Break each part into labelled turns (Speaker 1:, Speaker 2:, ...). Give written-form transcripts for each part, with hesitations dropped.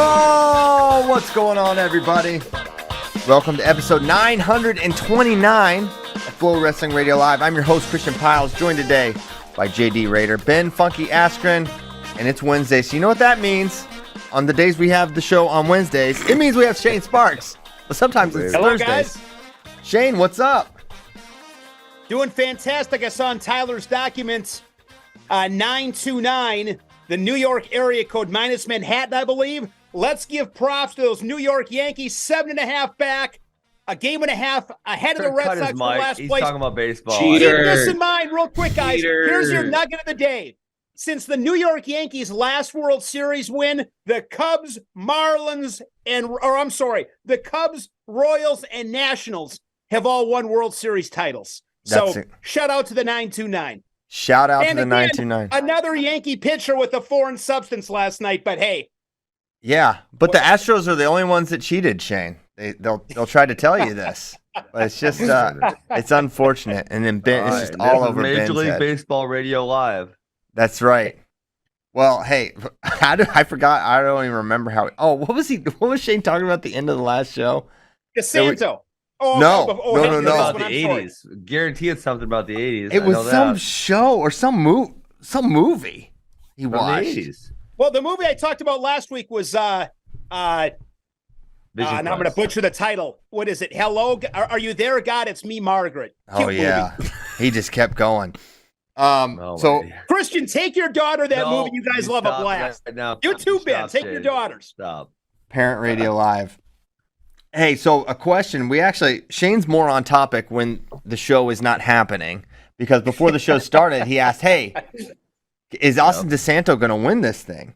Speaker 1: Oh, what's going on, everybody? Welcome to episode 929 of FloWrestling Radio Live. I'm your host, Christian Pyles, joined today by JD Rader, Ben Funky Askren, and it's Wednesday. So you know what that means? On the days we have the show on Wednesdays, it means we have Shane Sparks. But sometimes it's Thursdays.
Speaker 2: Guys.
Speaker 1: Shane, what's up?
Speaker 2: Doing fantastic. I saw in Tyler's documents 929, the New York area code minus Manhattan, I believe. Let's give props to those New York Yankees, 7.5 back, a game and a half ahead of the Red Sox for last
Speaker 3: He's
Speaker 2: place.
Speaker 3: talking about baseball.
Speaker 2: Keep this in mind real quick, guys. Here's your nugget of the day. Since the New York Yankees' last World Series win, the Cubs, Marlins, the Cubs, Royals, and Nationals have all won World Series titles. Shout out to the 929.
Speaker 1: Shout out to the 929.
Speaker 2: Another Yankee pitcher with a foreign substance last night, but hey.
Speaker 1: Yeah, but the Astros are the only ones that cheated, Shane. They'll try to tell you this, but it's just it's unfortunate, and then Ben, it's just all over Ben's
Speaker 3: Major League
Speaker 1: head.
Speaker 3: Baseball Radio Live.
Speaker 1: That's right. Well, hey, I forgot. I don't even remember how. Oh, what was Shane talking about at the end of the last show?
Speaker 2: DeSanto.
Speaker 1: No.
Speaker 3: About the 80s. Guarantee it's something about the 80s.
Speaker 1: It was some show or some movie he watched.
Speaker 3: The 80s.
Speaker 2: Well, the movie I talked about last week was and I'm going to butcher the title. What is it? Hello, are you there, God? It's me, Margaret.
Speaker 1: Oh yeah, he just kept going.
Speaker 2: Christian, take your daughter that movie. You guys love a blast.
Speaker 3: Right now.
Speaker 2: You too, Ben. Take your daughters.
Speaker 3: Stop.
Speaker 1: Parent Radio Live. Hey, so a question. Shane's more on topic when the show is not happening, because before the show started, he asked, hey, is Austin DeSanto going to win this thing?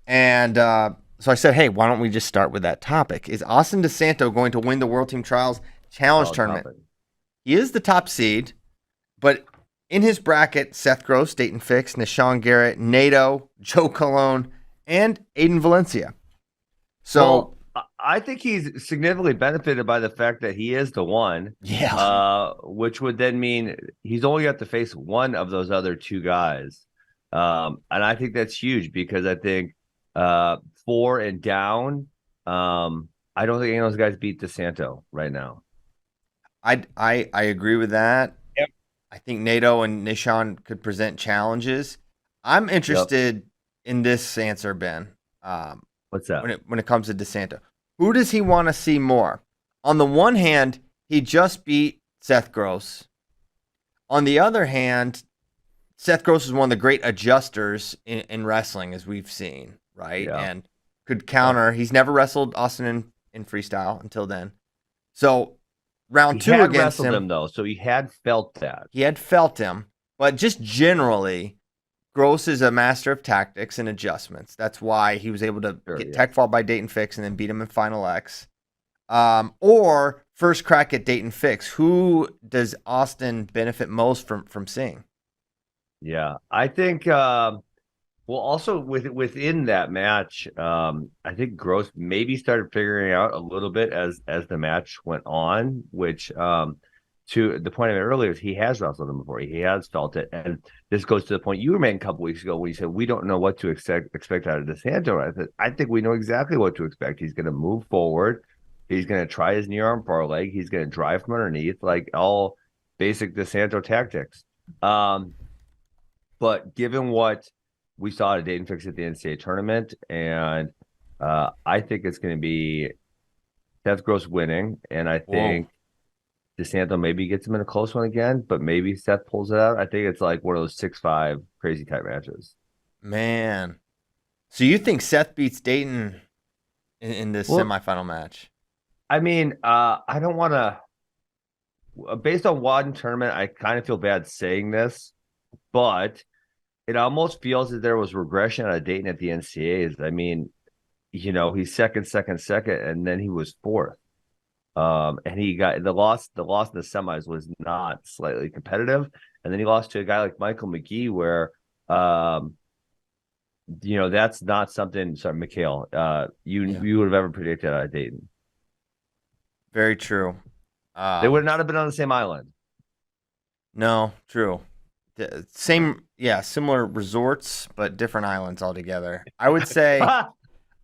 Speaker 1: And so I said, hey, why don't we just start with that topic? Is Austin DeSanto going to win the World Team Trials Challenge Tournament?
Speaker 3: Topic.
Speaker 1: He is the top seed, but in his bracket, Seth Gross, Dayton Fix, Nishan Garrett, Nato, Joe Colon, and Aiden Valencia. So
Speaker 3: I think he's significantly benefited by the fact that he is the one.
Speaker 1: Yeah.
Speaker 3: Which would then mean he's only got to face one of those other two guys. And I think that's huge because I think 4 and down, I don't think any of those guys beat DeSanto right now.
Speaker 1: I agree with that.
Speaker 2: Yep.
Speaker 1: I think Nato and Nishan could present challenges. I'm interested in this answer, Ben.
Speaker 3: What's that?
Speaker 1: When it comes to DeSanto, who does he want to see more? On the one hand, he just beat Seth Gross. On the other hand, Seth Gross is one of the great adjusters in wrestling, as we've seen, right?
Speaker 3: Yeah.
Speaker 1: And could counter. He's never wrestled Austin in freestyle until then. So round two against him,
Speaker 3: though, so he had felt that.
Speaker 1: He had felt him, but just generally, Gross is a master of tactics and adjustments. That's why he was able to get tech fall by Dayton Fix and then beat him in Final X. Or first crack at Dayton Fix. Who does Austin benefit most from seeing?
Speaker 3: Yeah, I think. Also within that match, I think Gross maybe started figuring out a little bit as the match went on, which to the point I made earlier is he has wrestled him before. He has felt it, and this goes to the point you were making a couple weeks ago when you said we don't know what to expect out of DeSanto. I think we know exactly what to expect. He's going to move forward. He's going to try his near arm far leg. He's going to drive from underneath, like all basic DeSanto tactics. But given what we saw at Dayton Fix at the NCAA tournament, and I think it's going to be Seth Gross winning, and I think DeSanto maybe gets him in a close one again, but maybe Seth pulls it out. I think it's like one of those 6-5 crazy type matches.
Speaker 1: Man. So you think Seth beats Dayton in this semifinal match?
Speaker 3: I mean, I don't want to, based on one tournament, I kind of feel bad saying this, but it almost feels that there was regression out of Dayton at the NCAAs. I mean, he's second, and then he was fourth. And he got the loss in the semis was not slightly competitive. And then he lost to a guy like Michael McGee where, that's not something, sorry, Mikhail, you would have ever predicted out of Dayton.
Speaker 1: Very true.
Speaker 3: They would not have been on the same island.
Speaker 1: No, true. Similar resorts, but different islands altogether. I would say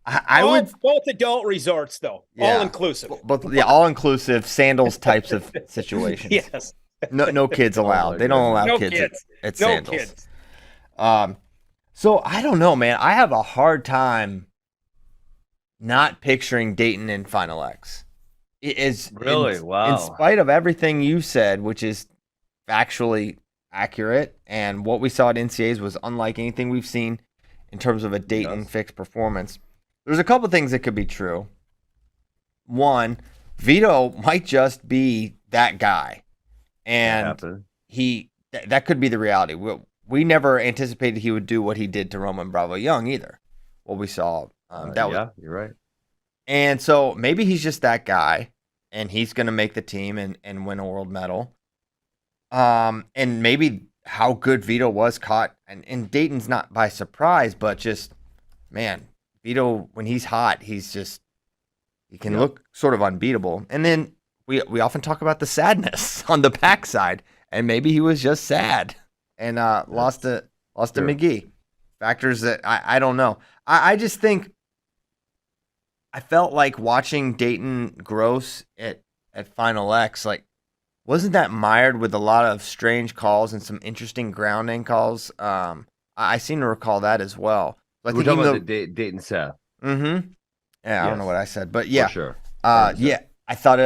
Speaker 1: I would
Speaker 2: both adult resorts though,
Speaker 1: Yeah.
Speaker 2: all inclusive.
Speaker 1: both all inclusive sandals types of situations.
Speaker 2: Yes.
Speaker 1: No kids allowed. They don't allow
Speaker 2: No
Speaker 1: kids
Speaker 2: kids.
Speaker 1: at
Speaker 2: No
Speaker 1: sandals.
Speaker 2: kids.
Speaker 1: So I don't know, man. I have a hard time not picturing Dayton in Final X. It is
Speaker 3: Really? Wow.
Speaker 1: In spite of everything you said, which is factually accurate, and what we saw at NCAs was unlike anything we've seen in terms of a Dayton fixed performance. There's a couple things that could be true. One, Vito might just be that guy, and that could be the reality. We never anticipated he would do what he did to Roman Bravo Young either. What we saw,
Speaker 3: you're right.
Speaker 1: And so maybe he's just that guy, and he's going to make the team and win a world medal. And maybe how good Vito was caught, and Dayton's not by surprise, but just, man, Vito, when he's hot, he can look sort of unbeatable. And then we often talk about the sadness on the backside, and maybe he was just sad and lost to McGee. Factors that I don't know. I just think I felt like watching Dayton Gross at Final X, like, wasn't that mired with a lot of strange calls and some interesting grounding calls? I seem to recall that as well. So
Speaker 3: We're talking about the Dayton Seth.
Speaker 1: Mm-hmm. Yeah, I don't know what I said, but yeah,
Speaker 3: for sure.
Speaker 1: Yeah, I thought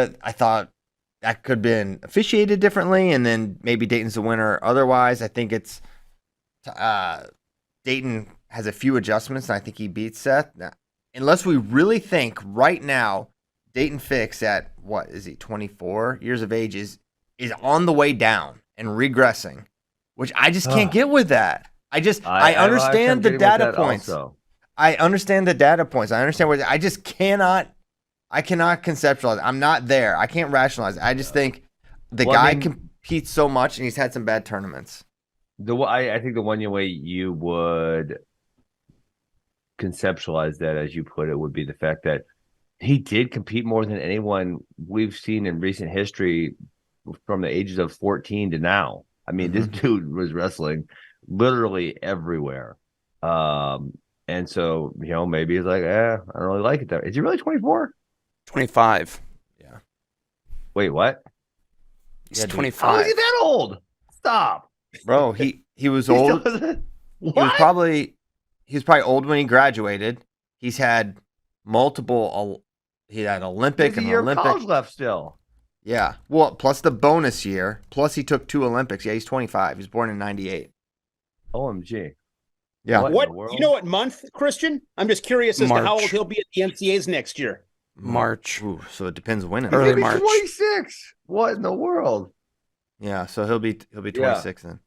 Speaker 1: that could have been officiated differently, and then maybe Dayton's the winner. Otherwise, I think it's Dayton has a few adjustments, and I think he beats Seth. Now, unless we really think right now, Dayton Fix at what is he, 24 years of age, is on the way down and regressing, which I just can't get with that. I understand the data points. I understand the data points. I understand what I just cannot. I cannot conceptualize. I'm not there. I can't rationalize it. I just think the guy competes so much, and he's had some bad tournaments.
Speaker 3: I think the one way you would conceptualize that, as you put it, would be the fact that he did compete more than anyone we've seen in recent history from the ages of 14 to now. I mean, this dude was wrestling literally everywhere. And so, maybe he's like, I don't really like it there. Is he really 24?
Speaker 4: 25.
Speaker 1: Yeah.
Speaker 3: Wait, what?
Speaker 4: He's 25.
Speaker 3: How is he that old? Stop.
Speaker 1: Bro, he was old. He was probably old when he graduated. He's had multiple. He had Olympic and Olympic.
Speaker 3: College left still.
Speaker 1: Yeah. Well, plus the bonus year. Plus he took 2 Olympics. Yeah, he's 25. He was born in 98.
Speaker 3: OMG.
Speaker 1: Yeah.
Speaker 2: What you know what month, Christian? I'm just curious as to how old he'll be at the NCAs next year.
Speaker 4: March.
Speaker 1: Ooh, so it depends when.
Speaker 4: Early March.
Speaker 3: 26. What in the world?
Speaker 1: Yeah, so he'll be 26 then.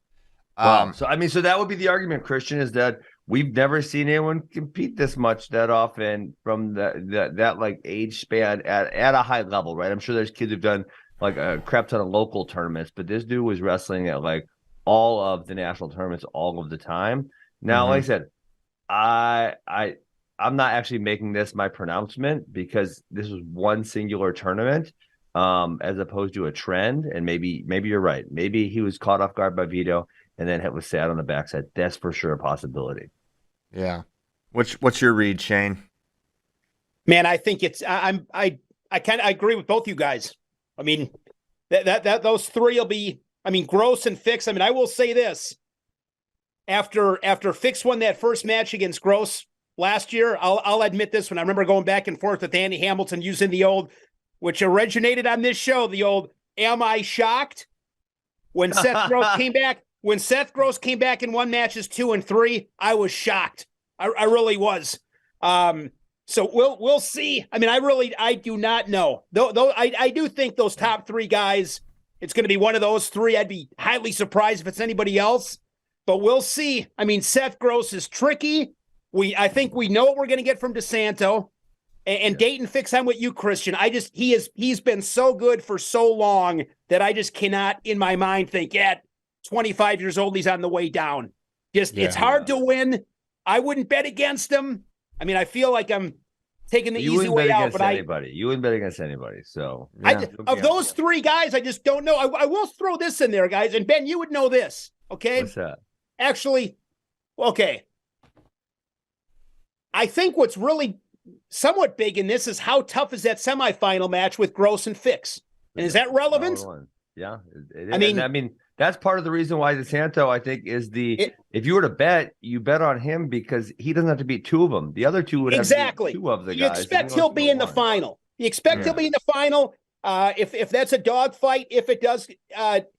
Speaker 3: So that would be the argument, Christian, is that we've never seen anyone compete this much that often from that like age span at a high level, right? I'm sure there's kids who've done like a crap ton of local tournaments, but this dude was wrestling at like all of the national tournaments all of the time. Now, like I said, I'm not actually making this my pronouncement because this was one singular tournament, as opposed to a trend. And maybe you're right. Maybe he was caught off guard by Vito and then it was sad on the backside. That's for sure a possibility.
Speaker 1: Yeah. What's your read, Shane?
Speaker 2: Man, I think it's I agree with both you guys. I mean, that those three will be. I mean, Gross and Fix. I mean, I will say this. After Fix won that first match against Gross last year, I'll admit this one. I remember going back and forth with Andy Hamilton using the old, which originated on this show, the old "Am I shocked?" When Seth Gross came back. When Seth Gross came back and won matches 2 and 3, I was shocked. I really was. So we'll see. I mean, I do not know. Though I do think those top 3 guys, it's going to be one of those 3. I'd be highly surprised if it's anybody else. But we'll see. I mean, Seth Gross is tricky. I think we know what we're going to get from DeSanto. And Dayton Fix, I'm with you, Christian. He's been so good for so long that I just cannot in my mind think, 25 years old, he's on the way down. It's hard to win. I wouldn't bet against him. I mean, I feel like I'm taking the easy way out. But
Speaker 3: you wouldn't bet against anybody. So
Speaker 2: of those 3 guys, I just don't know. I will throw this in there, guys. And Ben, you would know this. Okay.
Speaker 3: What's that?
Speaker 2: Actually, okay. I think what's really somewhat big in this is how tough is that semifinal match with Gross and Fix? And is that relevant?
Speaker 3: Yeah, it is.
Speaker 2: I mean,
Speaker 3: that's part of the reason why DeSanto, I think, is if you were to bet, you bet on him because he doesn't have to beat two of them. The other two would have to beat two of the guys.
Speaker 2: You expect he'll be in the final. You expect he'll be in the final. If that's a dog fight, if it does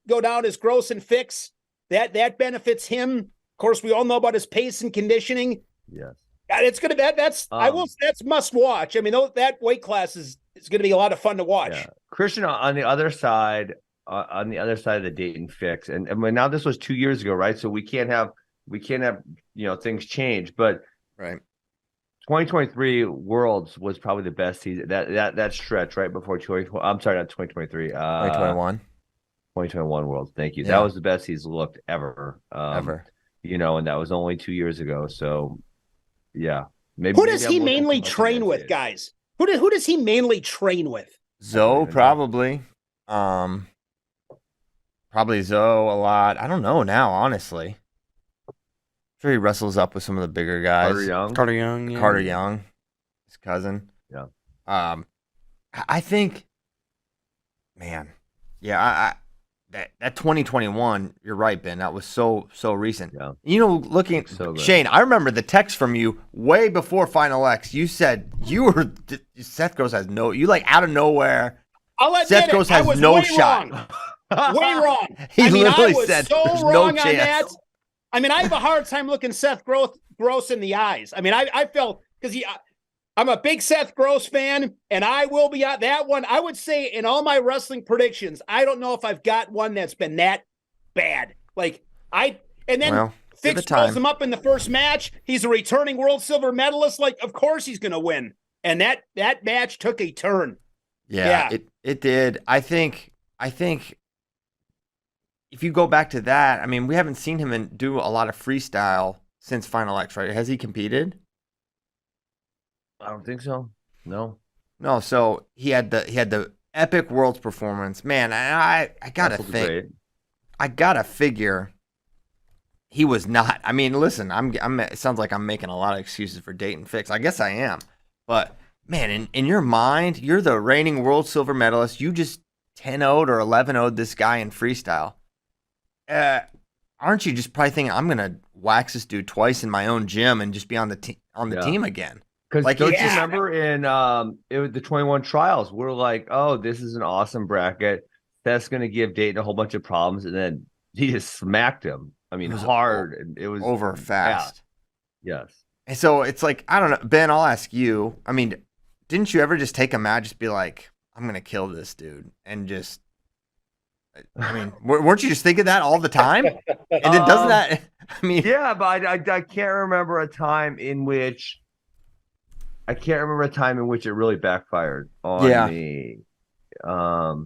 Speaker 2: go down as Gross and Fix, that benefits him. Of course, we all know about his pace and conditioning.
Speaker 3: Yes.
Speaker 2: It's gonna be that's that's must watch. I mean, that weight class is gonna be a lot of fun to watch.
Speaker 3: Yeah. Christian on the other side of the Dayton Fix, and now this was 2 years ago, right? So we can't have things change, but
Speaker 1: right.
Speaker 3: 2023 Worlds was probably the best season. That stretch right before I'm sorry, not 2023. 2021 Worlds. Thank you. Yeah. That was the best he's looked ever.
Speaker 1: Ever.
Speaker 3: And that was only 2 years ago. So yeah.
Speaker 2: Who does he mainly train with, guys? Who does he mainly train with?
Speaker 1: Zoe, probably. Probably Zoe a lot. I don't know now, honestly. I'm sure he wrestles up with some of the bigger guys.
Speaker 4: Carter Young. Yeah.
Speaker 1: Carter Young, his cousin.
Speaker 3: Yeah.
Speaker 1: I think, man, yeah, that 2021, you're right, Ben. That was so recent.
Speaker 3: Yeah.
Speaker 1: Looking so Shane, I remember the text from you way before Final X. You said Seth Gross has you out of nowhere. Seth Gross has no shot.
Speaker 2: Way wrong.
Speaker 1: He literally said there's no chance.
Speaker 2: That. I mean, I have a hard time looking Seth Gross in the eyes. I mean, I felt because I'm a big Seth Gross fan, and I will be at that one. I would say in all my wrestling predictions, I don't know if I've got one that's been that bad. Fix rolls him up in the first match. He's a returning world silver medalist. Of course he's going to win. And that match took a turn.
Speaker 1: Yeah. It did. I think if you go back to that, I mean, we haven't seen him do a lot of freestyle since Final X, right? Has he competed?
Speaker 3: I don't think so. No.
Speaker 1: So he had the epic Worlds performance, man. I gotta think. Great. I gotta figure he was not. I mean, listen, it sounds like I'm making a lot of excuses for Dayton Fix. I guess I am, but man, in your mind, you're the reigning world silver medalist. You just 10-0'd or 11-0'd this guy in freestyle. Aren't you just probably thinking I'm gonna wax this dude twice in my own gym and just be on the team again?
Speaker 3: Because don't you remember in the 21 trials, we're like, oh, this is an awesome bracket. That's going to give Dayton a whole bunch of problems, and then he just smacked him. I mean, hard. And it was
Speaker 1: over fast.
Speaker 3: Yes.
Speaker 1: And so it's like, I don't know, Ben. I'll ask you. I mean, didn't you ever just take a match, just be like, I'm going to kill this dude, and just? I mean, weren't you just thinking that all the time? And then doesn't that? I mean,
Speaker 3: yeah, but I can't remember a time in which. I can't remember a time in which it really backfired on me. Yeah,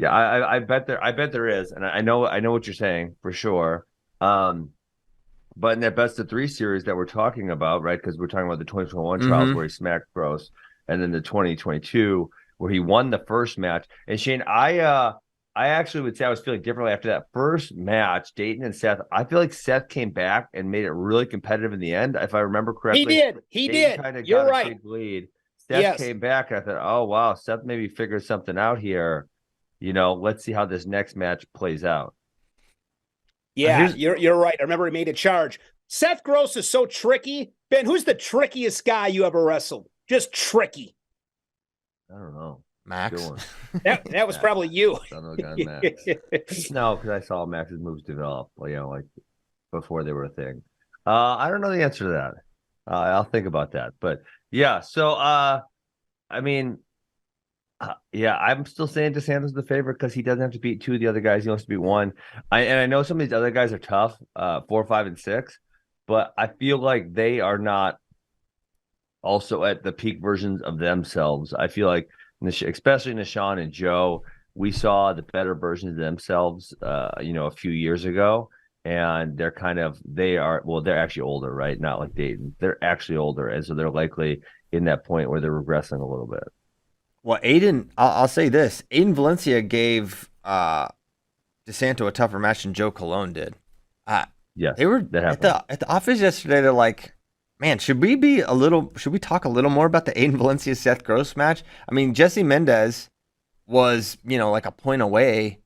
Speaker 3: I bet there is, and I know what you're saying for sure. But in that best of 3 series that we're talking about, right? Because we're talking about the 2021 trials where he smacked Gross, and then the 2022 where he won the first match. And Shane, I actually would say I was feeling differently after that first match, Dayton and Seth. I feel like Seth came back and made it really competitive in the end, if I remember correctly.
Speaker 2: He did.
Speaker 3: Kind of
Speaker 2: You're
Speaker 3: got
Speaker 2: right.
Speaker 3: A big lead. Seth came back, and I thought, oh, wow, Seth maybe figured something out here. Let's see how this next match plays out.
Speaker 2: Yeah, you're right. I remember he made a charge. Seth Gross is so tricky. Ben, who's the trickiest guy you ever wrestled? Just tricky.
Speaker 3: I don't know.
Speaker 1: Max.
Speaker 2: That was probably you.
Speaker 3: Max. No, because I saw Max's moves develop, like before they were a thing. I don't know the answer to that. I'll think about that. But yeah, so I mean, I'm still saying DeSanto's the favorite because he doesn't have to beat 2 of the other guys. He wants to beat 1. I know some of these other guys are tough, 4, 5, and 6, but I feel like they are not also at the peak versions of themselves. I feel like, especially Nishan and Joe, we saw the better versions of themselves, a few years ago, and they're actually older, right? Not like Dayton. They're actually older, and so they're likely in that point where they're regressing a little bit.
Speaker 1: Well, Aiden, I'll say this: Aiden Valencia gave DeSanto a tougher match than Joe Colon did.
Speaker 3: Yes,
Speaker 1: they were at the office yesterday. They're like, Man, should we talk a little more about the Aiden Valencia Seth Gross match? I mean, Jesse Mendez was, like a point away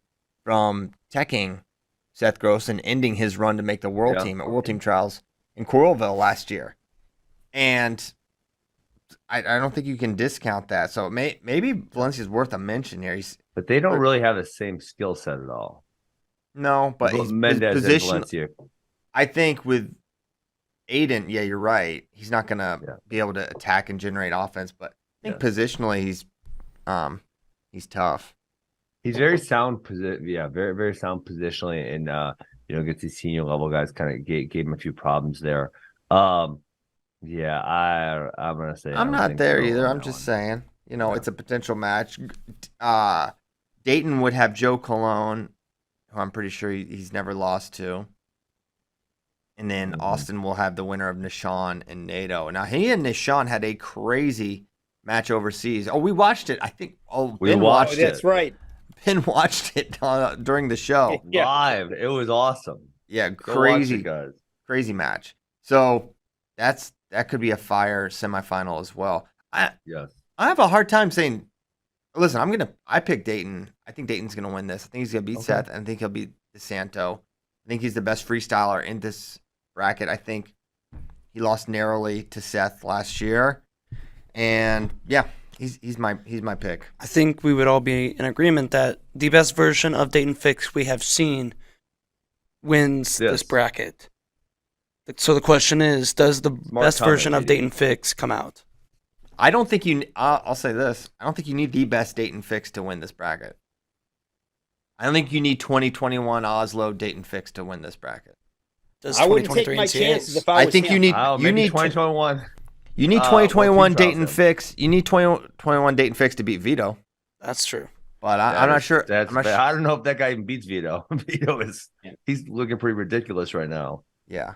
Speaker 1: from teching Seth Gross and ending his run to make the world team at World Team Trials in Coralville last year. And I don't think you can discount that. So maybe Valencia's worth a mention here.
Speaker 3: But they don't really have the same skill set at all.
Speaker 1: No, but
Speaker 3: Mendez
Speaker 1: his position,
Speaker 3: and Valencia.
Speaker 1: I think with Aiden, yeah, you're right. He's not going to be able to attack and generate offense, but I think positionally he's tough.
Speaker 3: He's very sound very, very sound positionally, and gets these senior level guys kind of gave him a few problems there. I'm gonna say
Speaker 1: I'm not there either. I'm just saying, it's a potential match. Dayton would have Joe Colon, who I'm pretty sure he's never lost to. And then Austin will have the winner of Nishan and NATO. Now, he and Nishan had a crazy match overseas. Oh, we watched it. I think. Ben watched it.
Speaker 2: That's right.
Speaker 1: Ben watched it during the show.
Speaker 3: Live. It was awesome.
Speaker 1: Yeah, crazy match. So that could be a fire semifinal as well. I have a hard time saying. Listen, I pick Dayton. I think Dayton's gonna win this. I think he's gonna beat Seth. I think he'll beat DeSanto. I think he's the best freestyler in this bracket. I think he lost narrowly to Seth last year, and he's my pick.
Speaker 4: I think we would all be in agreement that the best version of Dayton Fix we have seen wins this bracket. So the question is, does the best version of Dayton Fix come out?
Speaker 1: I don't think I'll say this. I don't think you need the best Dayton Fix to win this bracket. I don't think you need 2021 Oslo Dayton Fix to win this bracket.
Speaker 2: I wouldn't take my chances if I was
Speaker 1: think
Speaker 2: him.
Speaker 1: you need
Speaker 3: 2021.
Speaker 1: You need 2021 Dayton Fix. You need 2021 Dayton Fix to beat Vito.
Speaker 4: That's true.
Speaker 1: But I'm not sure.
Speaker 3: I don't know if that guy even beats Vito. Vito he's looking pretty ridiculous right now.
Speaker 1: Yeah.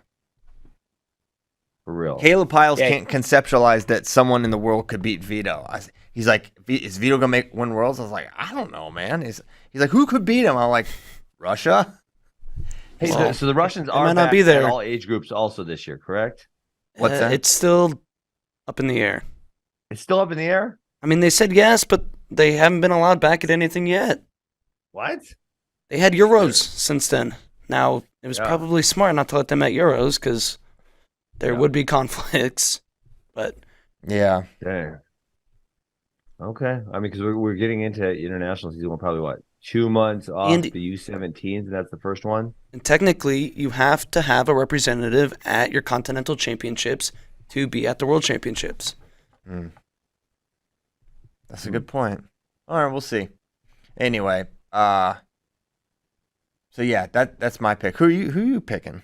Speaker 3: For real.
Speaker 1: Caleb Pyles can't conceptualize that someone in the world could beat Vito. He's like, is Vito gonna win Worlds? I was like, I don't know, man. He's like, who could beat him? I'm like, Russia.
Speaker 3: Hey, so the Russians are
Speaker 4: might not
Speaker 3: back
Speaker 4: be there.
Speaker 3: at all age groups also this year, correct?
Speaker 1: What's that?
Speaker 4: It's still up in the air.
Speaker 3: It's still up in the air?
Speaker 4: I mean, they said yes, but they haven't been allowed back at anything yet.
Speaker 3: What?
Speaker 4: They had Euros since then. Now, it was probably smart not to let them at Euros because there would be conflicts. But
Speaker 1: yeah.
Speaker 3: Dang. Okay. I mean, because we're getting into international season. We're probably, 2 months off the U17s, and that's the first one?
Speaker 4: And technically, you have to have a representative at your Continental Championships to be at the World Championships.
Speaker 1: That's a good point. All right, we'll see. Anyway, so yeah, that's my pick. Who are you picking?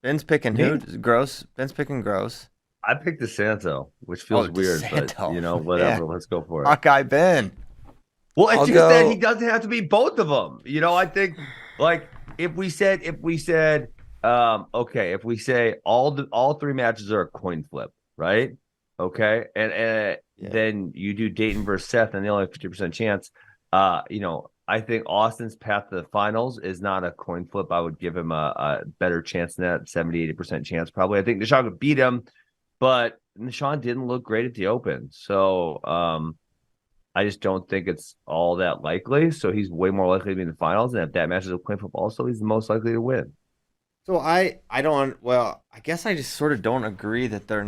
Speaker 1: Ben's picking who? Gross. Ben's picking Gross.
Speaker 3: I picked DeSanto, which feels weird,
Speaker 1: DeSanto.
Speaker 3: but whatever. Let's go for it.
Speaker 1: Hawkeye Ben.
Speaker 3: Well, it's just that he doesn't have to be both of them. I think if we say all three matches are a coin flip, right? Okay, and then you do Dayton versus Seth, and they only have 50% chance. I think Austin's path to the finals is not a coin flip. I would give him a better chance than that, 70-80% chance probably. I think Nishan could beat him, but Nishan didn't look great at the Open, so I just don't think it's all that likely. So he's way more likely to be in the finals, and if that match is a coin flip, also he's the most likely to win.
Speaker 1: So I guess I just sort of don't agree that they're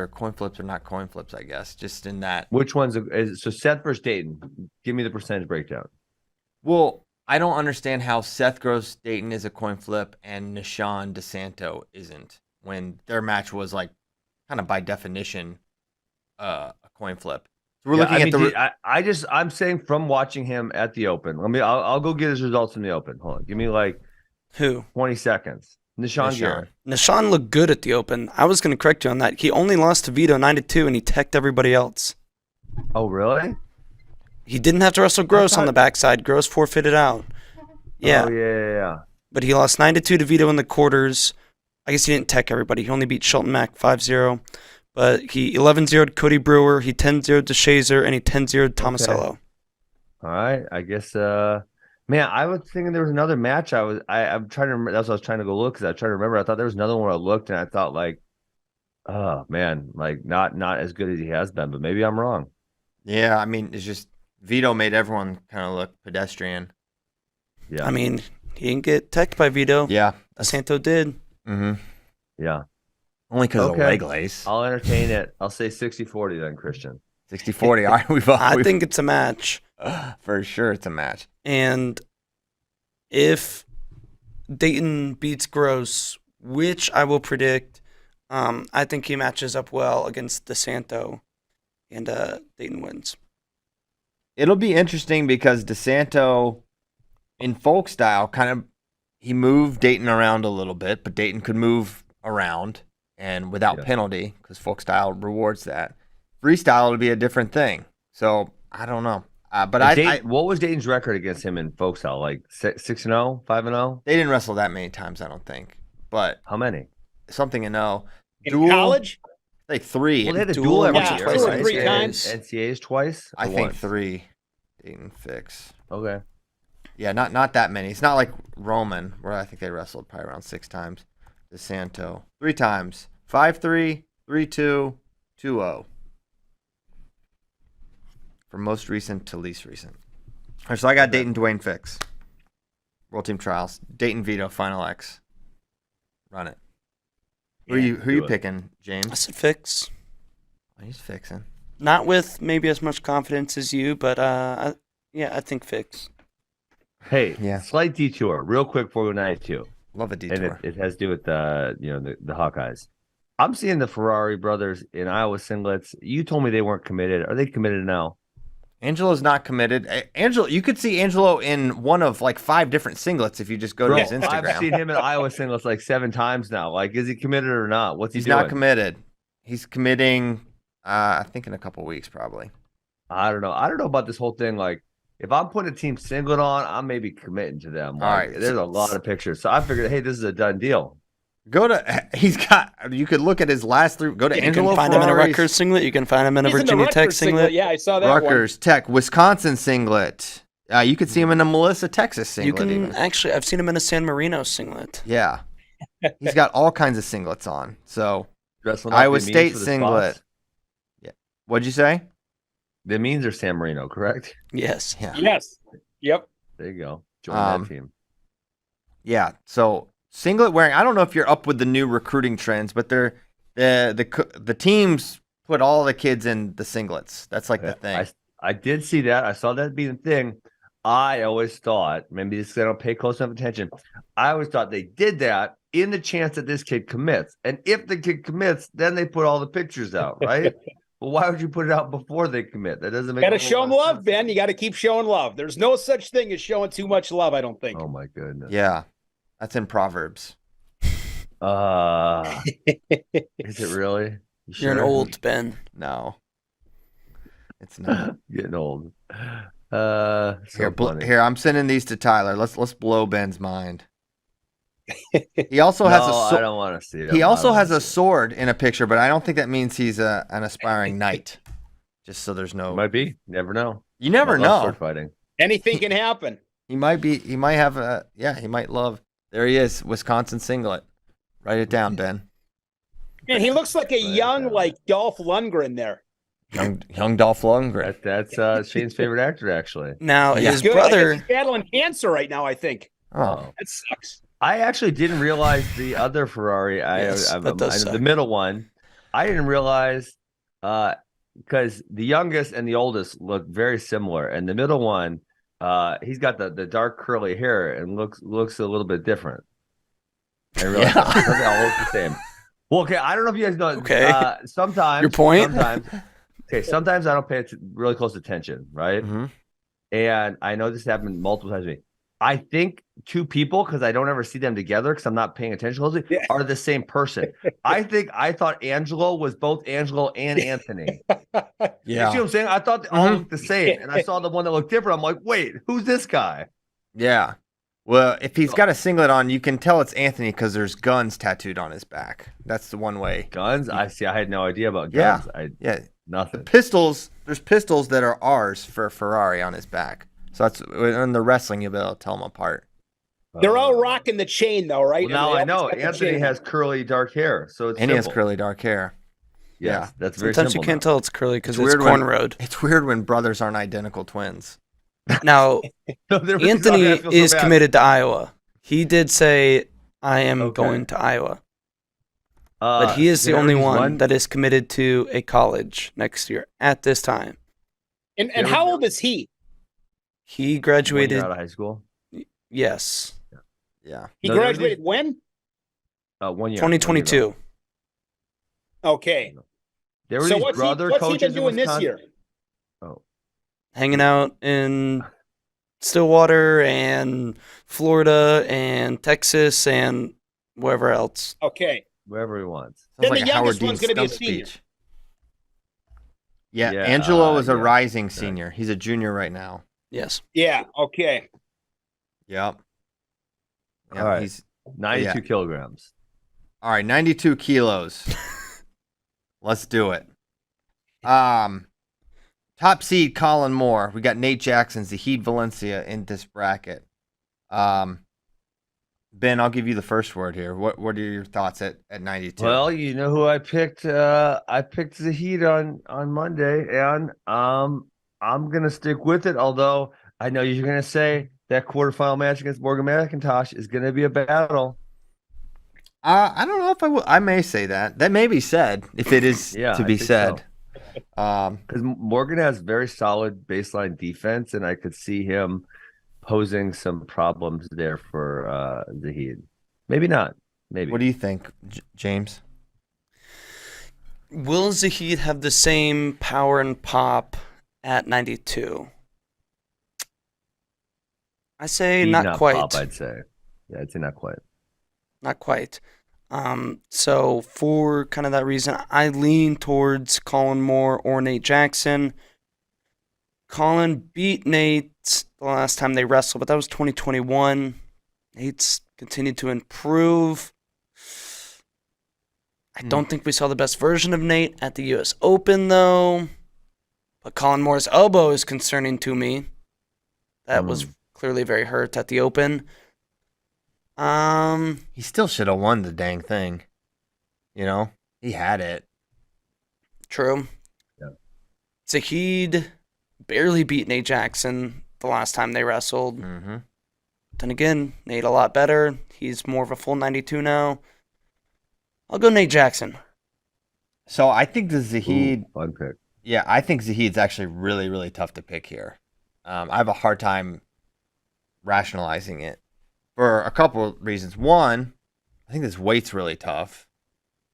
Speaker 1: coin flips or not coin flips, I guess, just in that.
Speaker 3: Which one's so Seth versus Dayton? Give me the percentage breakdown.
Speaker 1: Well, I don't understand how Seth Gross Dayton is a coin flip and Nishan DeSanto isn't, when their match was kind of by definition a coin flip. So we're looking at
Speaker 3: I'm saying from watching him at the Open. I'll go get his results from the Open. Hold on. Give me
Speaker 4: who?
Speaker 3: 20 seconds. Nishan.
Speaker 4: Nishan looked good at the Open. I was going to correct you on that. He only lost to Vito 9-2, and he teched everybody else.
Speaker 3: Oh, really?
Speaker 4: He didn't have to wrestle Gross on the backside. Gross forfeited out. Yeah.
Speaker 3: Oh, yeah.
Speaker 4: But he lost 9-2 to Vito in the quarters. I guess he didn't tech everybody. He only beat Shelton Mack 5-0. But he 11-0'd Cody Brewer, he 10-0'd to Shazer, and he 10-0'd Tomasello.
Speaker 3: Okay. All right. I guess, man, I was thinking there was another match. I'm trying to remember. That's what I was trying to go look, because I was trying to remember. I thought there was another one I looked, and I thought, Oh man, like not as good as he has been, but maybe I'm wrong.
Speaker 1: Yeah, I mean, it's just Vito made everyone kind of look pedestrian.
Speaker 3: Yeah.
Speaker 4: I mean, he didn't get teched by Vito.
Speaker 1: Yeah.
Speaker 4: Santo did.
Speaker 1: Mm-hmm.
Speaker 3: Yeah.
Speaker 1: Only because of the leg lace.
Speaker 3: I'll entertain it. I'll say 60-40 then, Christian.
Speaker 1: 60-40. All right,
Speaker 4: I think it's a match.
Speaker 1: For sure it's a match.
Speaker 4: And if Dayton beats Gross, which I will predict, I think he matches up well against DeSanto, and Dayton wins.
Speaker 1: It'll be interesting because DeSanto, in folk style, he moved Dayton around a little bit, but Dayton could move around and without penalty because folk style rewards that. Freestyle will be a different thing. So I don't know. But
Speaker 3: what was Dayton's record against him in folk style? Like 6-0, 5-0?
Speaker 1: They didn't wrestle that many times, I don't think. But
Speaker 3: how many?
Speaker 1: Something in
Speaker 2: college?
Speaker 1: Like 3.
Speaker 3: Well, they had a duel every year.
Speaker 2: 2 or 3 times.
Speaker 3: NCAAs twice?
Speaker 1: I think 3. Dayton fix.
Speaker 3: Okay.
Speaker 1: Yeah, not that many. It's not like Roman, where I think they wrestled probably around 6 times. DeSanto 3 times. 5-3, 3-2, 2-0. From most recent to least recent. All right, so I got Dayton Dwayne fix. World Team Trials. Dayton Vito Final X. Run it. Who are you picking, James?
Speaker 4: I said fix.
Speaker 1: Oh, he's fixing.
Speaker 4: Not with maybe as much confidence as you, but I think fix.
Speaker 3: Hey, slight detour, real quick before we go 92.
Speaker 1: Love a detour.
Speaker 3: And it has to do with the Hawkeyes. I'm seeing the Ferrari brothers in Iowa singlets. You told me they weren't committed. Are they committed now?
Speaker 1: Angelo's not committed. Angelo, you could see Angelo in one of like 5 different singlets if you just go to his Instagram.
Speaker 3: I've seen him in Iowa singlets like 7 times now. Like, is he committed or not? What's he doing?
Speaker 1: He's not committed. He's committing, I think, in a couple weeks probably.
Speaker 3: I don't know. I don't know about this whole thing. Like, if I'm putting a team singlet on, I'm maybe committing to them. Like,
Speaker 1: all right.
Speaker 3: There's a lot of pictures. So I figured, hey, this is a done deal.
Speaker 1: You could look at his last 3. Go to Angelo.
Speaker 4: You can find him in a Rutgers singlet. You can find him in a Virginia Tech singlet.
Speaker 2: Yeah, I saw that
Speaker 1: Rutgers, Tech, Wisconsin singlet. You could see him in a Melissa, Texas singlet.
Speaker 4: Actually, I've seen him in a San Marino singlet.
Speaker 1: Yeah. He's got all kinds of singlets on. So, Iowa State singlet. Yeah. What'd you say?
Speaker 3: The means are San Marino, correct?
Speaker 4: Yes.
Speaker 2: Yeah. Yes. Yep.
Speaker 3: There you go. Join that team.
Speaker 1: Yeah. So, singlet wearing, I don't know if you're up with the new recruiting trends, but the teams put all the kids in the singlets. That's like the thing.
Speaker 3: I did see that. I saw that being the thing. I always thought, maybe this I don't pay close enough attention. I always thought they did that in the chance that this kid commits. And if the kid commits, then they put all the pictures out, right? Well, why would you put it out before they commit? That doesn't make.
Speaker 2: Got to show them love, Ben. You got to keep showing love. There's no such thing as showing too much love, I don't think.
Speaker 3: Oh my goodness.
Speaker 1: Yeah. That's in Proverbs.
Speaker 3: Is it really?
Speaker 4: You're an old Ben.
Speaker 1: No, it's not.
Speaker 3: Getting old.
Speaker 1: Here, I'm sending these to Tyler. Let's blow Ben's mind. He also has a sword.
Speaker 3: I don't want to see it.
Speaker 1: He also has a sword in a picture, but I don't think that means he's an aspiring knight. Just so there's no.
Speaker 3: Might be. Never know.
Speaker 1: You never know.
Speaker 3: Sword fighting.
Speaker 2: Anything can happen.
Speaker 1: He might be. He might have a. Yeah, he might love. There he is, Wisconsin singlet. Write it down, Ben.
Speaker 2: And he looks like a young, like Dolph Lundgren there.
Speaker 1: Young Dolph Lundgren.
Speaker 3: That's Shane's favorite actor, actually.
Speaker 4: Now his brother.
Speaker 2: He's battling cancer right now, I think.
Speaker 1: Oh,
Speaker 2: that sucks.
Speaker 3: I actually didn't realize the other Ferrari. The middle one. I didn't realize because the youngest and the oldest look very similar, and the middle one, he's got the dark curly hair and looks a little bit different. I realize they all look the same. Well, okay, I don't know if you guys know.
Speaker 4: Okay,
Speaker 3: sometimes
Speaker 4: your point.
Speaker 3: Sometimes I don't pay really close attention, right?
Speaker 1: Mm-hmm.
Speaker 3: And I know this happened multiple times to me. I think 2 people, because I don't ever see them together because I'm not paying attention closely, are the same person. I thought Angelo was both Angelo and Anthony.
Speaker 1: Yeah.
Speaker 3: You see what I'm saying? I thought they all looked the same. And I saw the one that looked different. I'm like, wait, who's this guy?
Speaker 1: Yeah. Well, if he's got a singlet on, you can tell it's Anthony because there's guns tattooed on his back. That's the one way.
Speaker 3: Guns? I see. I had no idea about guns.
Speaker 1: Yeah.
Speaker 3: Nothing.
Speaker 1: There's pistols that are ours for Ferrari on his back. So that's in the wrestling, you'll be able to tell them apart.
Speaker 2: They're all rocking the chain, though, right?
Speaker 3: Well, now I know Anthony has curly dark hair, so it's
Speaker 1: and he
Speaker 3: simple.
Speaker 1: has curly dark hair.
Speaker 3: Yes, that's very
Speaker 4: Sometimes
Speaker 3: simple.
Speaker 4: you can't tell it's curly because it's
Speaker 1: weird
Speaker 4: cornrowed.
Speaker 1: It's weird when brothers aren't identical twins.
Speaker 4: Now,
Speaker 3: No,
Speaker 4: Anthony is committed to Iowa. He did say, I am going to Iowa. But he is the only one that is committed to a college next year at this time.
Speaker 2: And how old is he?
Speaker 4: He graduated
Speaker 3: out of high school.
Speaker 4: Yes.
Speaker 1: Yeah.
Speaker 2: He graduated when?
Speaker 3: 1 year.
Speaker 4: 2022.
Speaker 2: Okay.
Speaker 3: There were
Speaker 2: So
Speaker 3: these
Speaker 2: what's
Speaker 3: brother
Speaker 2: he
Speaker 3: coaches
Speaker 2: been doing
Speaker 3: in
Speaker 2: this
Speaker 3: Wisconsin.
Speaker 2: year?
Speaker 3: Oh,
Speaker 4: Hanging out in Stillwater and Florida and Texas and wherever else.
Speaker 2: Okay.
Speaker 3: wherever he wants.
Speaker 1: Sounds
Speaker 2: Then
Speaker 1: like
Speaker 2: the
Speaker 1: a Howard
Speaker 2: youngest
Speaker 1: Dean
Speaker 2: one's gonna be a
Speaker 1: stump
Speaker 2: senior.
Speaker 1: speech. Yeah,
Speaker 3: Yeah,
Speaker 1: Angelo is a
Speaker 3: yeah.
Speaker 1: rising senior. He's a junior right now.
Speaker 4: Yes.
Speaker 2: Yeah. Okay.
Speaker 1: Yep. Yeah,
Speaker 3: All right.
Speaker 1: He's
Speaker 3: 92 kilograms.
Speaker 1: all right. 92 kilos. Let's do it. Top seed Colin Moore. We got Nate Jackson, Zahid Valencia in this bracket. Ben, I'll give you the first word here. What are your thoughts at 92?
Speaker 3: Well, you know who I picked? I picked Zahid on Monday, and I'm gonna stick with it. Although I know you're gonna say that quarterfinal match against Morgan McIntosh is gonna be a battle.
Speaker 1: I don't know if I will. I may say that. That may be said if it is
Speaker 3: Yeah,
Speaker 1: to
Speaker 3: I
Speaker 1: be
Speaker 3: think
Speaker 1: said.
Speaker 3: so. Because Morgan has very solid baseline defense, and I could see him posing some problems there for Zahid. Maybe not. Maybe.
Speaker 1: What do you think, James?
Speaker 4: Will Zahid have the same power and pop at 92? I say not quite.
Speaker 3: Pop, I'd say. Yeah, I'd say not quite.
Speaker 4: Not quite. So for kind of that reason, I lean towards Colin Moore or Nate Jackson. Colin beat Nate the last time they wrestled, but that was 2021. Nate's continued to improve. I don't think we saw the best version of Nate at the U.S. Open, though. But Colin Moore's elbow is concerning to me. That was clearly very hurt at the Open.
Speaker 1: He still should have won the dang thing. You know, he had it.
Speaker 4: True.
Speaker 3: Yeah.
Speaker 4: Zahid barely beat Nate Jackson the last time they wrestled.
Speaker 1: Mm-hmm.
Speaker 4: Then again, Nate a lot better. He's more of a full 92 now. I'll go Nate Jackson.
Speaker 1: So I think the Zahid.
Speaker 3: Fun pick.
Speaker 1: Yeah, I think Zahid's actually really, really tough to pick here. I have a hard time rationalizing it for a couple of reasons. One, I think this weight's really tough.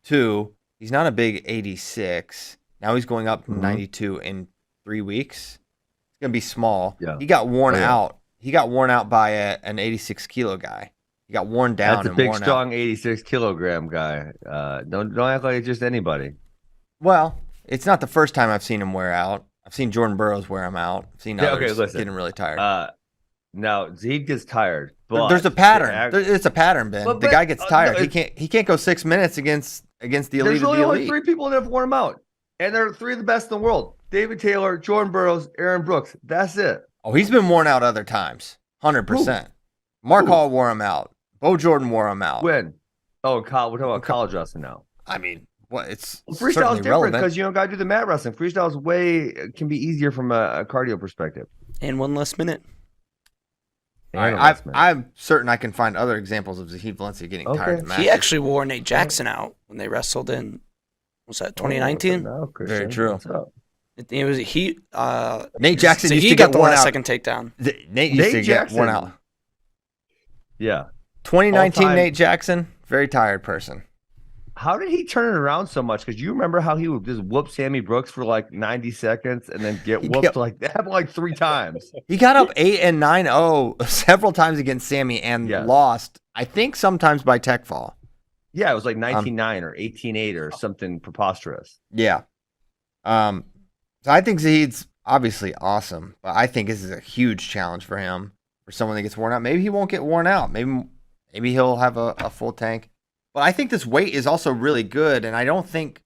Speaker 1: Two, he's not a big 86. Now he's going up to 92 in 3 weeks. It's going to be small.
Speaker 3: Yeah.
Speaker 1: He got worn
Speaker 3: Oh, yeah.
Speaker 1: out. He got worn out by an 86 kilo guy. He got worn down.
Speaker 3: That's a
Speaker 1: and
Speaker 3: big,
Speaker 1: worn
Speaker 3: strong
Speaker 1: out.
Speaker 3: 86 kilogram guy. Don't act like it's just anybody.
Speaker 1: Well, it's not the first time I've seen him wear out. I've seen Jordan Burroughs wear him out. I've seen others getting really tired.
Speaker 3: Now Zahid gets tired, but
Speaker 1: There's a pattern. It's a pattern, Ben.
Speaker 3: But-
Speaker 1: the guy gets tired.
Speaker 3: no,
Speaker 1: he can't go 6 minutes against the elite
Speaker 3: there's
Speaker 1: of
Speaker 3: really
Speaker 1: the
Speaker 3: only
Speaker 1: elite.
Speaker 3: 3 people that have worn him out, and they're 3 of the best in the world: David Taylor, Jordan Burroughs, Aaron Brooks. That's it.
Speaker 1: Oh, he's been worn out other times. 100%. Mark
Speaker 3: Who?
Speaker 1: Hall wore him out. Bo Jordan wore him out.
Speaker 3: When? Oh, we're talking about college wrestling now.
Speaker 1: I mean, what? It's
Speaker 3: Freestyle is
Speaker 1: certainly
Speaker 3: different
Speaker 1: relevant.
Speaker 3: because you don't got to do the mat wrestling. Freestyle is can be easier from a cardio perspective.
Speaker 4: And 1 less minute.
Speaker 1: All right, I'm certain I can find other examples of Zahid Valencia getting tired of the match.
Speaker 4: He actually wore Nate Jackson out when they wrestled in, was that 2019?
Speaker 1: Very true.
Speaker 3: What's up?
Speaker 4: It was
Speaker 1: Nate Jackson used
Speaker 4: he
Speaker 1: to
Speaker 4: got
Speaker 1: get
Speaker 4: the
Speaker 1: worn
Speaker 4: last
Speaker 1: out.
Speaker 4: second takedown.
Speaker 1: Nate used to get worn out.
Speaker 3: Yeah.
Speaker 1: 2019
Speaker 3: All-time.
Speaker 1: Nate Jackson, very tired person.
Speaker 3: How did he turn it around so much? Because you remember how he would just whoop Sammy Brooks for like 90 seconds and then get whooped like that happened like 3 times.
Speaker 1: He got up 8 and 9-0 several times against Sammy and lost, I think sometimes by tech fall.
Speaker 3: Yeah, it was like 19-9 or 18-8 or something preposterous.
Speaker 1: Yeah. So I think Zahid's obviously awesome, but I think this is a huge challenge for him, for someone that gets worn out. Maybe he won't get worn out. Maybe he'll have a full tank. But I think this weight is also really good, and I think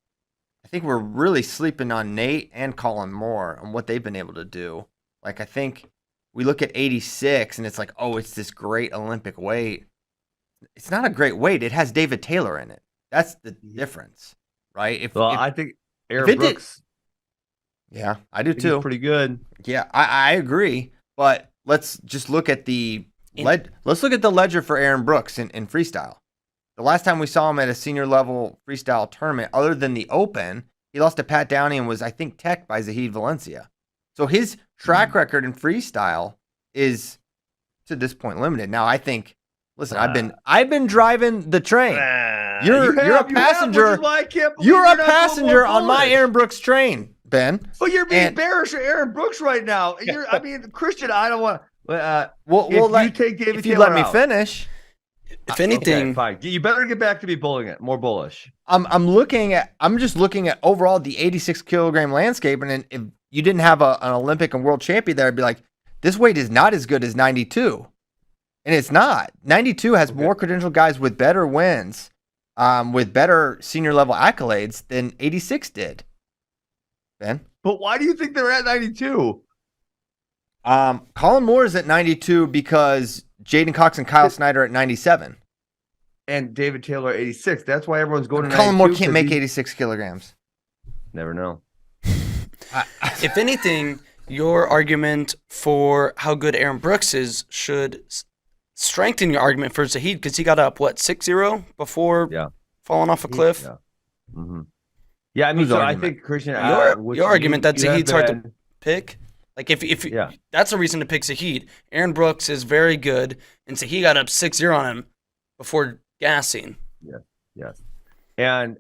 Speaker 1: we're really sleeping on Nate and Colin Moore and what they've been able to do. Like, I think we look at 86 and it's like, oh, it's this great Olympic weight. It's not a great weight. It has David Taylor in it. That's the difference, right?
Speaker 3: I think Aaron Brooks.
Speaker 1: Yeah, I do too.
Speaker 3: He's pretty good.
Speaker 1: Yeah, I agree. But let's just look at let's look at the ledger for Aaron Brooks in freestyle. The last time we saw him at a senior level freestyle tournament, other than the Open, he lost to Pat Downey and was, I think, teched by Zahid Valencia. So his track record in freestyle is, to this point, limited. Now, I think, listen, I've been driving the train. You're a passenger. You're a passenger on my Aaron Brooks train, Ben.
Speaker 3: But you're being bearish for Aaron Brooks right now. Christian, I don't want.
Speaker 1: If you let me finish.
Speaker 4: If anything,
Speaker 3: okay, fine. You better get back to be more bullish.
Speaker 1: I'm just looking at overall the 86 kilogram landscape, and if you didn't have an Olympic and world champion there, I'd be like, this weight is not as good as 92, and it's not. 92 has more credentialed guys with better wins, with better senior level accolades than 86 did. Ben,
Speaker 3: but why do you think they're at 92?
Speaker 1: Colin Moore is at 92 because Jaden Cox and Kyle Snyder at 97.
Speaker 3: And David Taylor at 86. That's why everyone's going to
Speaker 1: Colin Moore can't make 86 kilograms.
Speaker 3: Never know.
Speaker 4: If anything, your argument for how good Aaron Brooks is should strengthen your argument for Zahid, because he got up, 6-0 before falling off a cliff?
Speaker 3: Yeah. Mm-hmm. Yeah, I mean, I think, Christian,
Speaker 4: your argument that Zahid's hard to pick. Like, if that's a reason to pick Zahid. Aaron Brooks is very good, and Zahid got up 6-0 on him before gassing.
Speaker 3: Yes. And,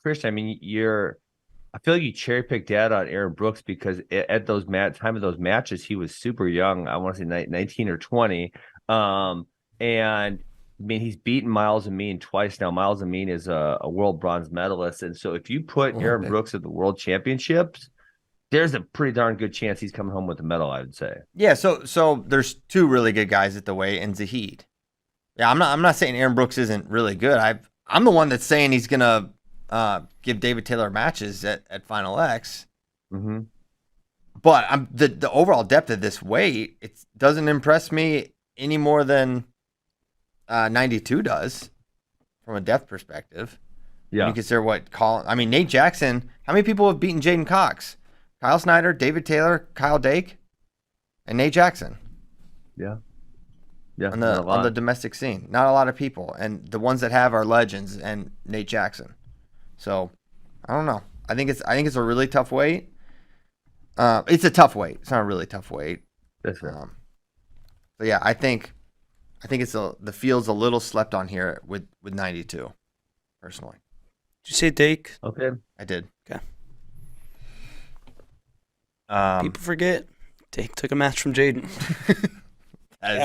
Speaker 3: Christian, I mean, I feel like you cherry-picked data on Aaron Brooks because at those time of those matches, he was super young. I want to say 19 or 20. And, I mean, he's beaten Miles Amin twice now. Miles Amin is a world bronze medalist. And so if you put Aaron Brooks at the world championships, there's a pretty darn good chance he's coming home with a medal, I would say. Yeah,
Speaker 1: so there's two really good guys at the weight and Zahid. Yeah, I'm not saying Aaron Brooks isn't really good. I'm the one that's saying he's gonna give David Taylor matches at Final X.
Speaker 3: Mm-hmm.
Speaker 1: But the overall depth of this weight, it doesn't impress me any more than 92 does from a depth perspective.
Speaker 3: Yeah.
Speaker 1: When you consider Nate Jackson, how many people have beaten Jaden Cox? Kyle Snyder, David Taylor, Kyle Dake, and Nate Jackson.
Speaker 3: Yeah.
Speaker 1: On the domestic scene. Not a lot of people. And the ones that have are legends and Nate Jackson. So I don't know. I think it's a really tough weight. It's a tough weight. It's not a really tough weight.
Speaker 3: That's right.
Speaker 1: So yeah, I think it's the field's a little slept on here with 92, personally.
Speaker 4: Did you say Dake?
Speaker 3: Okay.
Speaker 1: I did.
Speaker 4: Okay. People forget Dake took a match from Jaden.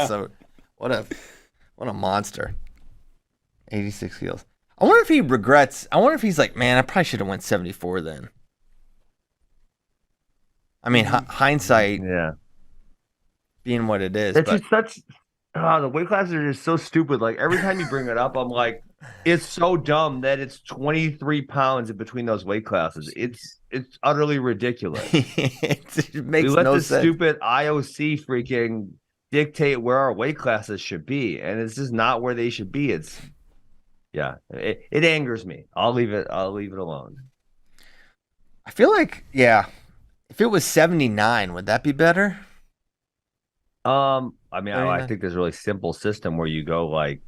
Speaker 1: So what a monster. 86 kills. I wonder if he regrets. I wonder if he's like, man, I probably should have went 74 then. I mean, hindsight.
Speaker 3: Yeah.
Speaker 1: Being what it is.
Speaker 3: It's just such. The weight classes are just so stupid. Like every time you bring it up, I'm like, it's so dumb that it's 23 pounds in between those weight classes. It's utterly ridiculous.
Speaker 1: It makes
Speaker 3: we let
Speaker 1: no
Speaker 3: the
Speaker 1: sense.
Speaker 3: Stupid IOC freaking dictate where our weight classes should be, and it's just not where they should be. It angers me. I'll leave it alone.
Speaker 1: I feel like, if it was 79, would that be better?
Speaker 3: I mean, I think there's a really simple system where you go like,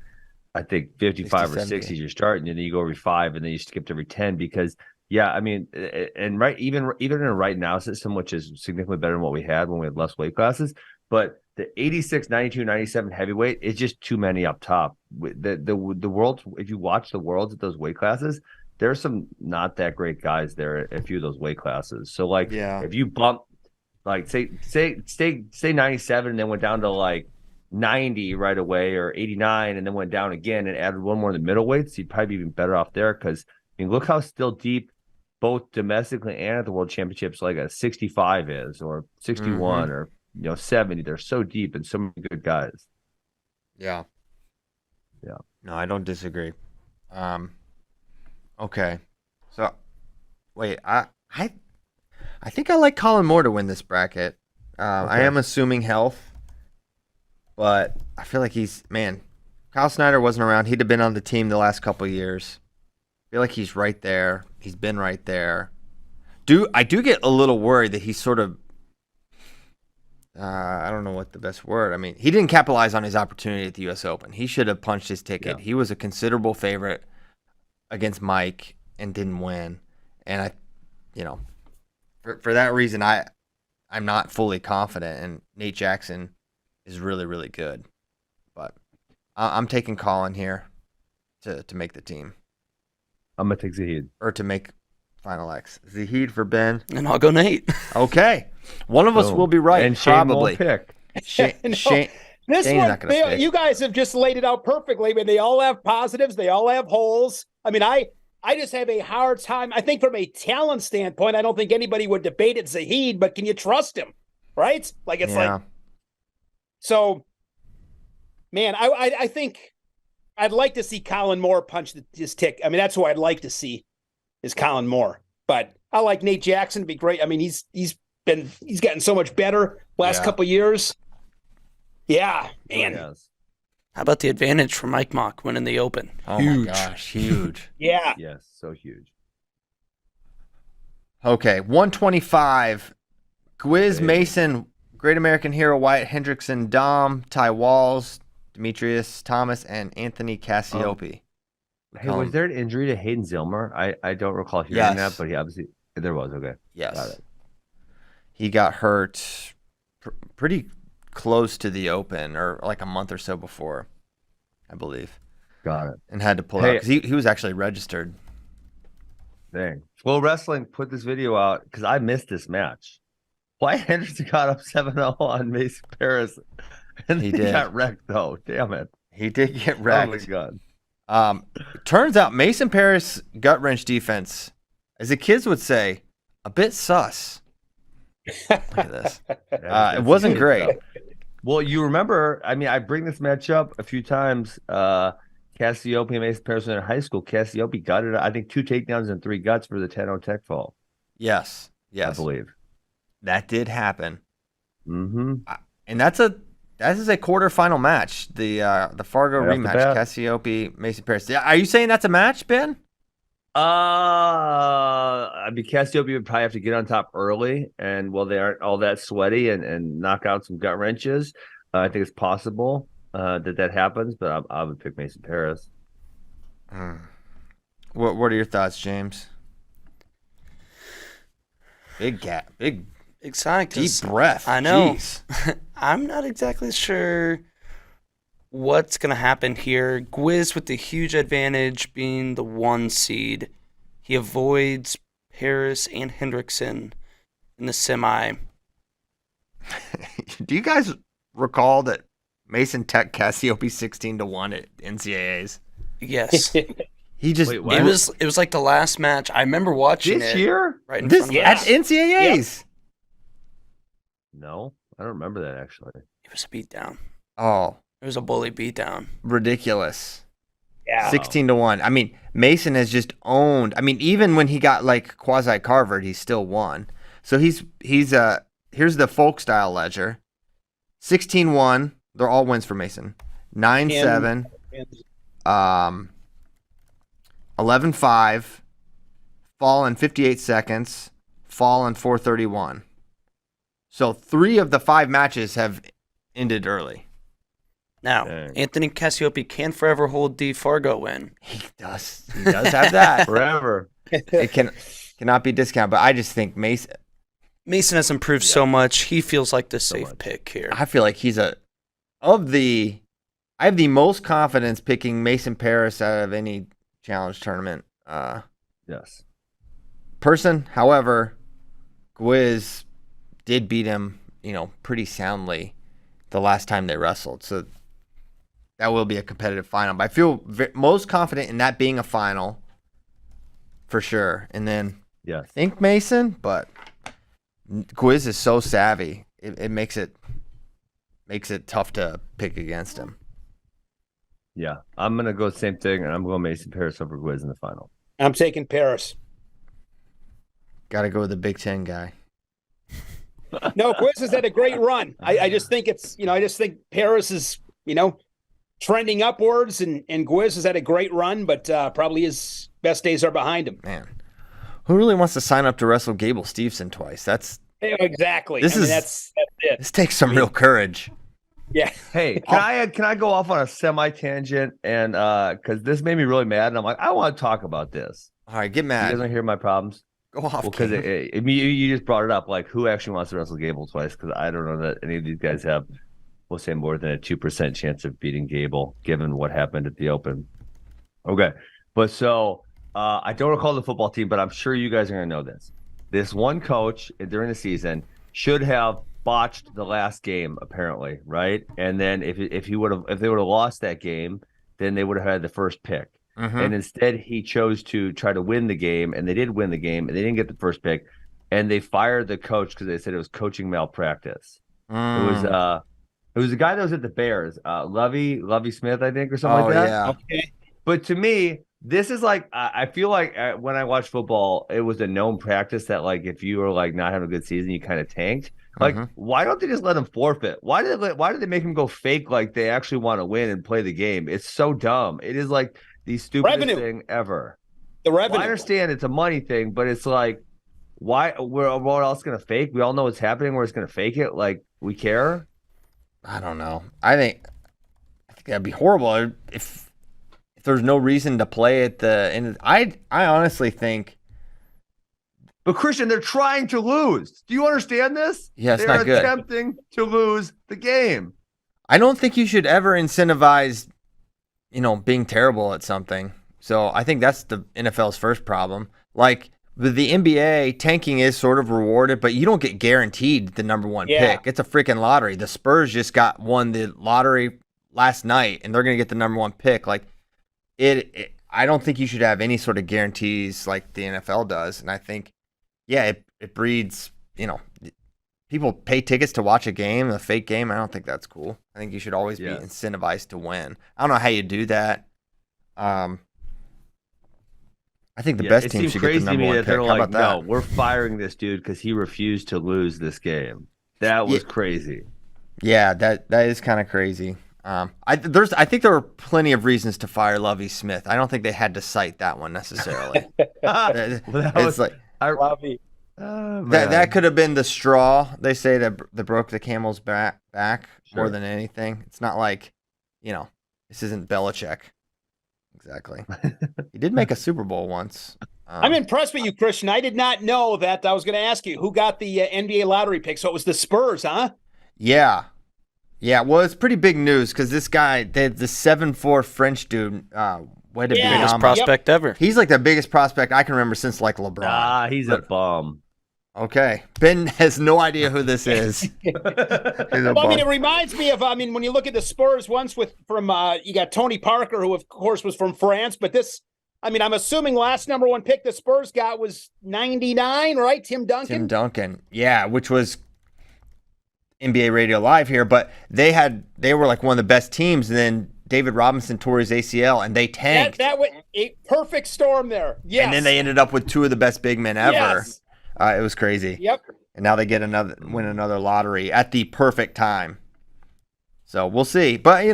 Speaker 3: I think 55 or 60 you're starting, and then you go every 5, and then you skip every 10 because, I mean, and even in a right now system, which is significantly better than what we had when we had less weight classes, but the 86, 92, 97 heavyweight is just too many up top. The world, if you watch the worlds at those weight classes, there's some not that great guys there at a few of those weight classes. So like, if you bump, like say 97 and then went down to like 90 right away, or 89 and then went down again and added one more in the middleweights, you'd probably be even better off there. Because I mean, look how still deep both domestically and at the World Championships like a 65 is, or 61, or 70. They're so deep and so many good guys.
Speaker 1: Yeah. No, I don't disagree. Okay. So, wait, I think I like Colin Moore to win this bracket. I am assuming health, but I feel like Kyle Snyder wasn't around. He'd have been on the team the last couple of years. I feel like he's right there. He's been right there. I do get a little worried that he's sort of, I don't know what the best word. I mean, he didn't capitalize on his opportunity at the U.S. Open. He should have punched his ticket. Yeah. He was a considerable favorite against Mike and didn't win. And for that reason, I'm not fully confident. And Nate Jackson is really, really good. But I'm taking Colin here to make the team.
Speaker 3: I'm going to take Zahid.
Speaker 1: Or to make Final X. Zahid for Ben.
Speaker 4: And I'll go Nate.
Speaker 1: Okay. One of us will be right.
Speaker 3: And
Speaker 1: probably.
Speaker 3: Shane won't pick.
Speaker 1: Shane,
Speaker 2: this
Speaker 1: Shane's
Speaker 2: one,
Speaker 1: not gonna pick.
Speaker 2: You guys have just laid it out perfectly. I mean, they all have positives. They all have holes. I mean, I just have a hard time. I think from a talent standpoint, I don't think anybody would debate it Zahid, but can you trust him? Right? Like, it's like, so, man, I think I'd like to see Colin Moore punch his tick. I mean, that's who I'd like to see is Colin Moore. But I like Nate Jackson to be great. I mean, he's gotten so much better last couple of years. Yeah, man.
Speaker 4: How about the advantage for Mike Mock winning the Open?
Speaker 1: Oh huge. My gosh, huge.
Speaker 2: Yeah.
Speaker 3: Yes, so huge.
Speaker 1: Okay, 125. Gwiz, Mason, Great American Hero, Wyatt Hendrickson, Dom, Ty Walls, Demetrius Thomas, and Anthony Cassiope.
Speaker 3: Hey, was there an injury to Hayden Zillmer? I don't recall hearing that, but he obviously there was. Okay.
Speaker 1: Yes. He got hurt pretty close to the Open, or like a month or so before, I believe.
Speaker 3: Got it.
Speaker 1: And had to pull out because he was actually registered.
Speaker 3: Dang. FloWrestling put this video out because I missed this match. Wyatt Henderson got up 7-0 on Mason Paris, and he got wrecked though. Damn it.
Speaker 1: He did get wrecked.
Speaker 3: Oh my god.
Speaker 1: Turns out Mason Paris gut wrench defense, as the kids would say, a bit sus. Look at this. It wasn't great.
Speaker 3: Well, you remember, I mean, I bring this match up a few times. Cassiope and Mason Paris in high school. Cassiope gutted, I think, 2 takedowns and 3 guts for the 10-0 tech fall.
Speaker 1: Yes.
Speaker 3: I believe.
Speaker 1: That did happen.
Speaker 3: Mm-hmm.
Speaker 1: And that is a quarterfinal match. The Fargo rematch, Cassiope, Mason Paris. Are you saying that's a match, Ben?
Speaker 3: I mean, Cassiope would probably have to get on top early, and they aren't all that sweaty and knock out some gut wrenches. I think it's possible that happens, but I would pick Mason Paris.
Speaker 1: What are your thoughts, James? Big gap, big deep breath.
Speaker 4: I know. I'm not exactly sure what's going to happen here. Gwiz with the huge advantage being the 1 seed. He avoids Paris and Hendrickson in the semi.
Speaker 1: Do you guys recall that Mason Tech Cassiope 16-1 at NCAAs?
Speaker 4: Yes.
Speaker 1: He just
Speaker 4: it was like the last match. I remember watching
Speaker 3: this year
Speaker 4: right in front of
Speaker 1: at NCAAs.
Speaker 2: Yep.
Speaker 3: No, I don't remember that actually.
Speaker 4: It was a beatdown.
Speaker 1: Oh,
Speaker 4: it was a bully beatdown.
Speaker 1: Ridiculous.
Speaker 2: Yeah.
Speaker 1: 16-1. I mean, Mason has just owned. I mean, even when he got like quasi carvered, he still won. So he's here's the folk style ledger. 16-1. They're all wins for Mason. 9-7. 11-5. Fall in 58 seconds. Fall in 4:31. So 3 of the 5 matches have ended early.
Speaker 4: Now, Anthony Cassiope can forever hold the Fargo win.
Speaker 1: He does have that.
Speaker 3: Forever.
Speaker 1: It cannot be discounted, but I just think Mason
Speaker 4: has improved so much. He feels like the safe pick here.
Speaker 1: I feel like I have the most confidence picking Mason Paris out of any challenge tournament.
Speaker 3: Yes.
Speaker 1: Person, however, Gwiz did beat him, pretty soundly the last time they wrestled. So that will be a competitive final. But I feel most confident in that being a final for sure. And then I think Mason, but Gwiz is so savvy. It makes it tough to pick against him.
Speaker 3: Yeah, I'm going to go the same thing, and I'm going Mason Paris over Gwiz in the final.
Speaker 2: I'm taking Paris.
Speaker 1: Got to go with the Big Ten guy.
Speaker 2: No, Quiz has had a great run. I just think I just think Paris is, trending upwards, and Gwiz has had a great run, but probably his best days are behind him.
Speaker 1: Man, who really wants to sign up to wrestle Gable Steveson twice? That's
Speaker 2: exactly. That's it.
Speaker 1: This takes some real courage.
Speaker 2: Yeah.
Speaker 3: Hey, can I go off on a semi tangent and because this made me really mad, and I'm like, I want to talk about this.
Speaker 1: All right, get mad.
Speaker 3: You guys want to hear my problems?
Speaker 1: Go off.
Speaker 3: Well, because you just brought it up. Like, who actually wants to wrestle Gable twice? Because I don't know that any of these guys have, we'll say, more than a 2% chance of beating Gable, given what happened at the Open. Okay, but so I don't recall the football team, but I'm sure you guys are going to know this. This one coach during the season should have botched the last game, apparently, right? And then if they would have lost that game, then they would have had the first pick. Mm-hmm. And instead, he chose to try to win the game, and they did win the game, and they didn't get the first pick, and they fired the coach because they said it was coaching malpractice. It was the guy that was at the Bears, Lovey Smith, I think, or something like that.
Speaker 1: Yeah.
Speaker 3: Okay. But to me, this is like, I feel like when I watch football, it was a known practice that, like, if you were like not having a good season, you kind of tanked. Like, why don't they just let him forfeit? Why did they make him go fake like they actually want to win and play the game? It's so dumb. It is like the stupidest thing ever.
Speaker 2: The revenue.
Speaker 3: Well, I understand it's a money thing, but it's like, why? We're all else going to fake? We all know what's happening. We're just going to fake it. Like, we care?
Speaker 1: I don't know. I think that'd be horrible if there's no reason to play at the end. I honestly think.
Speaker 3: But Christian, they're trying to lose. Do you understand this?
Speaker 1: Yeah, it's not good.
Speaker 3: They're attempting to lose the game.
Speaker 1: I don't think you should ever incentivize, being terrible at something. So I think that's the NFL's first problem. Like with the NBA, tanking is sort of rewarded, but you don't get guaranteed the number one pick. It's a freaking lottery. The Spurs just won the lottery last night, and they're going to get the number one pick. Like I don't think you should have any sort of guarantees like the NFL does. And I think, it breeds, people pay tickets to watch a game, a fake game. I don't think that's cool. I think you should always be incentivized to win. I don't know how you do that. I think the best team should get the number one pick.
Speaker 3: How
Speaker 1: about that?
Speaker 3: No, we're firing this dude because he refused to lose this game. That was crazy.
Speaker 1: Yeah, that is kind of crazy. I think there were plenty of reasons to fire Lovey Smith. I don't think they had to cite that one necessarily.
Speaker 2: Lovey.
Speaker 1: That could have been the straw, they say, that broke the camel's back more than anything. It's not like, this isn't Belichick. Exactly. He did make a Super Bowl once.
Speaker 2: I'm impressed with you, Christian. I did not know that. I was going to ask you who got the NBA lottery pick. So it was the Spurs, huh?
Speaker 1: Yeah. Yeah, well, it's pretty big news because this guy, the 7'4" French dude,
Speaker 4: biggest prospect ever.
Speaker 1: He's like the biggest prospect I can remember since like LeBron.
Speaker 3: He's a bum.
Speaker 1: Okay. Ben has no idea who this is.
Speaker 2: It reminds me of, when you look at the Spurs once you got Tony Parker, who of course was from France, but this, I'm assuming last number one pick the Spurs got was 99, right? Tim Duncan.
Speaker 1: Yeah, which was NBA Radio Live here, but they were like one of the best teams, and then David Robinson tore his ACL, and they tanked.
Speaker 2: That was a perfect storm there. Yes.
Speaker 1: And then they ended up with two of the best big men ever.
Speaker 2: Yes.
Speaker 1: It was crazy.
Speaker 2: Yep.
Speaker 1: And now they win another lottery at the perfect time. So we'll see. But,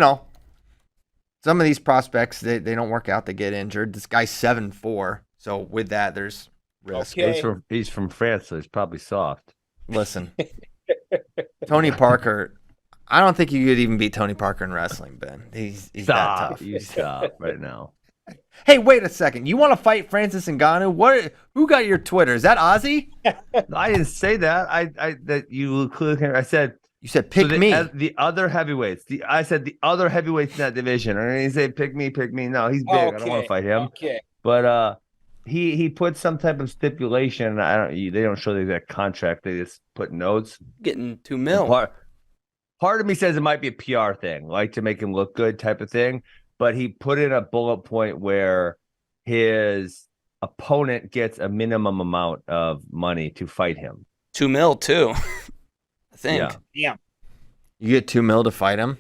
Speaker 1: some of these prospects, they don't work out. They get injured. This guy's 7'4". So with that, there's risk.
Speaker 2: Okay.
Speaker 3: He's from France, so he's probably soft.
Speaker 1: Listen, Tony Parker, I don't think you could even beat Tony Parker in wrestling, Ben. He's that tough.
Speaker 3: You stop right now.
Speaker 1: Hey, wait a second. You want to fight Francis Ngannou? Who got your Twitter? Is that Ozzy?
Speaker 3: I didn't say that. I said
Speaker 1: you said pick me.
Speaker 3: The other heavyweights. I said the other heavyweights in that division. And he said pick me. No, he's big. I don't want to fight him.
Speaker 2: Okay.
Speaker 3: But he put some type of stipulation. They don't show the exact contract. They just put notes.
Speaker 4: Getting $2 million.
Speaker 3: Part of me says it might be a PR thing, like to make him look good type of thing. But he put in a bullet point where his opponent gets a minimum amount of money to fight him.
Speaker 4: $2 million too, I think.
Speaker 2: Yeah.
Speaker 1: You get $2 million to fight him?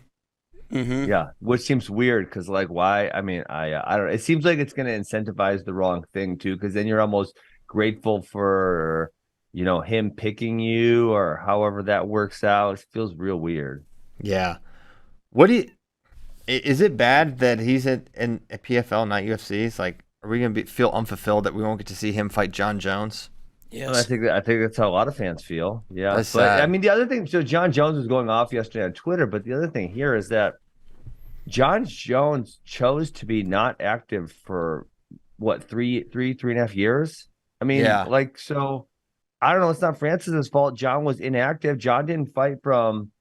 Speaker 4: Mm-hmm.
Speaker 3: Yeah, which seems weird because, like, why? I don't. It seems like it's going to incentivize the wrong thing too, because then you're almost grateful for him picking you or however that works out. It feels real weird.
Speaker 1: Yeah. Is it bad that he's at PFL, not UFC? It's like, are we going to feel unfulfilled that we won't get to see him fight John Jones?
Speaker 4: Yes.
Speaker 3: Well, I think that's how a lot of fans feel. Yeah.
Speaker 1: That's
Speaker 3: but
Speaker 1: sad.
Speaker 3: I mean, the other thing, so John Jones was going off yesterday on Twitter, but the other thing here is that John Jones chose to be not active for what, three and a half years? I mean, so I don't know. It's not Francis's fault. John was inactive. John didn't fight from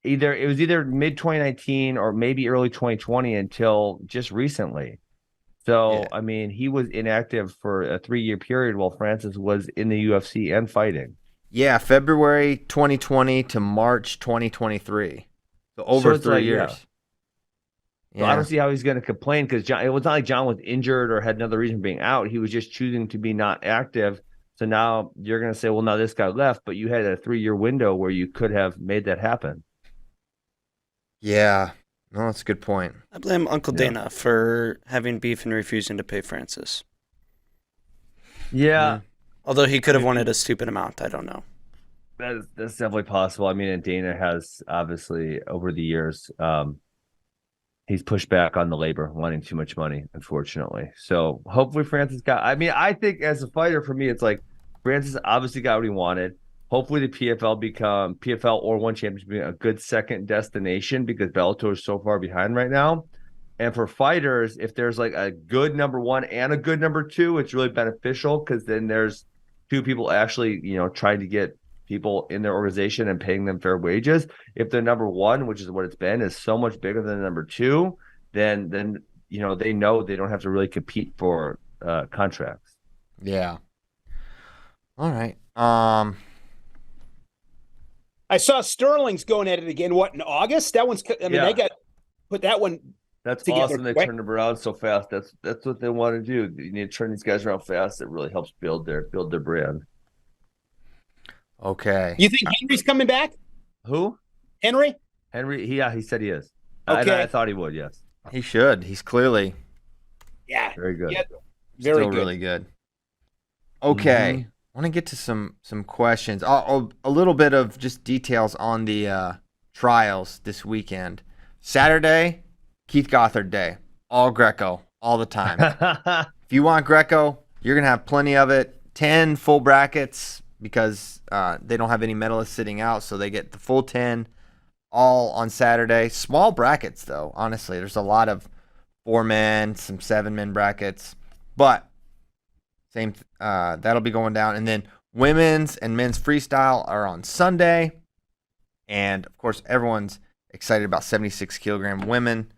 Speaker 3: either mid 2019 or maybe early 2020 until just recently. So, I mean, he was inactive for a 3-year period while Francis was in the UFC and fighting.
Speaker 1: Yeah, February 2020 to March 2023. So over 3 years.
Speaker 3: So I don't see how he's going to complain because it was not like John was injured or had another reason for being out. He was just choosing to be not active. So now you're going to say, well, now this guy left, but you had a 3-year window where you could have made that happen.
Speaker 1: Yeah. No, that's a good point.
Speaker 4: I blame Uncle Dana for having beef and refusing to pay Francis.
Speaker 3: Yeah.
Speaker 4: Although he could have wanted a stupid amount. I don't know.
Speaker 3: That's definitely possible. I mean, and Dana has obviously over the years, he's pushed back on the labor, wanting too much money, unfortunately. So hopefully Francis I think as a fighter, for me, it's like Francis obviously got what he wanted. Hopefully the PFL or One Championship be a good second destination because Bellator is so far behind right now. And for fighters, if there's like a good number 1 and a good number 2, it's really beneficial because then there's 2 people actually, trying to get people in their organization and paying them fair wages. If the number 1, which is what it's been, is so much bigger than the number 2, then they know they don't have to really compete for contracts.
Speaker 1: Yeah. All right.
Speaker 2: I saw Sterling's going at it again. What, in August? That one's. I mean, they got put that one.
Speaker 3: That's
Speaker 2: together
Speaker 3: awesome. They turned them around so fast. That's what they want to do. You need to turn these guys around fast. It really helps build their brand.
Speaker 1: Okay.
Speaker 2: You think Henry's coming back?
Speaker 3: Who?
Speaker 2: Henry?
Speaker 3: He said he is.
Speaker 2: Okay.
Speaker 3: I thought he would. Yes.
Speaker 1: He should. He's clearly.
Speaker 2: Yeah.
Speaker 3: Very good.
Speaker 2: Yeah, very good.
Speaker 1: Really good. Okay.
Speaker 3: Mm-hmm.
Speaker 1: I want to get to some questions. A little bit of just details on the trials this weekend. Saturday, Keith Gothard Day. All Greco, all the time. If you want Greco, you're going to have plenty of it. 10 full brackets because they don't have any medalists sitting out, so they get the full 10 all on Saturday. Small brackets, though, honestly. There's a lot of 4-man, some 7-man brackets. But same, that'll be going down. And then women's and men's freestyle are on Sunday. And, of course, everyone's excited about 76 kilogram women.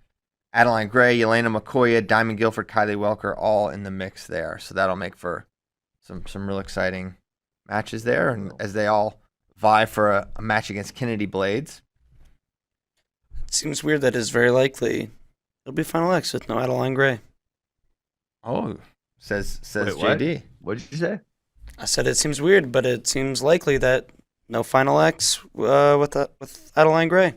Speaker 1: Adeline Gray, Yelena McCoya, Diamond Guilford, Kylie Welker, all in the mix there. So that'll make for some real exciting matches there. And as they all vie for a match against Kennedy Blades.
Speaker 4: It seems weird that it's very likely it'll be Final X with no Adeline Gray.
Speaker 1: Oh, says
Speaker 3: Wait,
Speaker 1: JD.
Speaker 3: What did you say?
Speaker 4: I said it seems weird, but it seems likely that no Final X with Adeline Gray.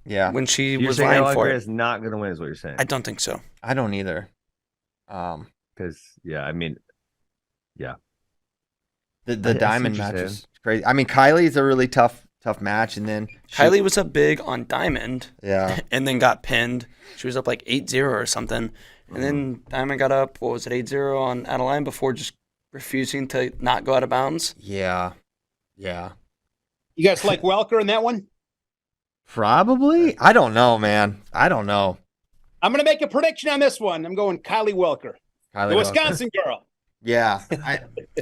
Speaker 1: Yeah.
Speaker 4: When she
Speaker 3: You're
Speaker 4: was
Speaker 3: saying
Speaker 4: vying
Speaker 3: Adeline
Speaker 4: for
Speaker 3: Gray
Speaker 4: it.
Speaker 3: is not going to win, is what you're saying?
Speaker 4: I don't think so.
Speaker 1: I don't either.
Speaker 3: Because I mean, yeah.
Speaker 1: The
Speaker 3: I see
Speaker 1: Diamond
Speaker 3: what you're
Speaker 1: match
Speaker 3: saying.
Speaker 1: is crazy. I mean, Kylie's a really tough match, and then
Speaker 4: Kylie was up big on Diamond.
Speaker 1: Yeah.
Speaker 4: And then got pinned. She was up like 8-0 or something. And then Diamond got up, 8-0 on Adeline before just refusing to not go out of bounds.
Speaker 1: Yeah.
Speaker 2: You guys like Welker in that one?
Speaker 1: Probably. I don't know, man. I don't know.
Speaker 2: I'm going to make a prediction on this one. I'm going Kylie Welker, the Wisconsin girl.
Speaker 1: Yeah.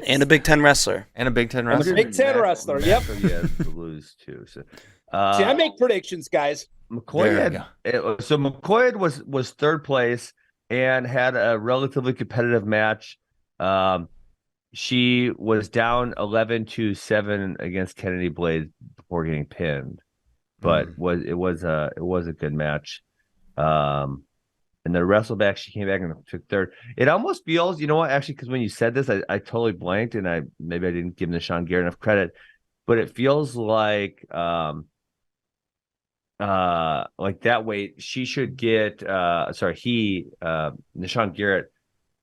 Speaker 4: And a Big Ten wrestler.
Speaker 1: And a Big Ten
Speaker 2: And a
Speaker 1: wrestler.
Speaker 2: Big Ten wrestler, yep.
Speaker 3: He has to lose too. So,
Speaker 2: See, I make predictions, guys.
Speaker 3: McCoy was third place and had a relatively competitive match. She was down 11-7 against Kennedy Blades before getting pinned, but it was a good match. And the wrestle back, she came back and took third. It almost feels, you know what? Actually, because when you said this, I totally blanked, and maybe I didn't give Nishan Garrett enough credit, but it feels like that weight she should get. Nishan Garrett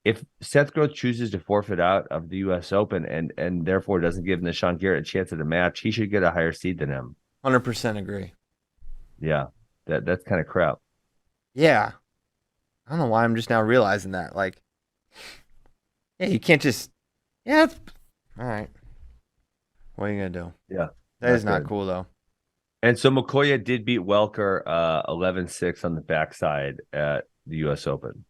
Speaker 3: if Seth Gross chooses to forfeit out of the U.S. Open and therefore doesn't give Nishant Garrett a chance at a match, he should get a higher seed than him.
Speaker 1: 100% agree.
Speaker 3: Yeah, that's kind of crap.
Speaker 1: Yeah. I don't know why I'm just now realizing that. Like, yeah, you can't just. Yeah. All right. What are you going to do?
Speaker 3: Yeah.
Speaker 1: That is not cool, though.
Speaker 3: And so Mokoya did beat Welker 11-6 on the backside at the U.S. Open.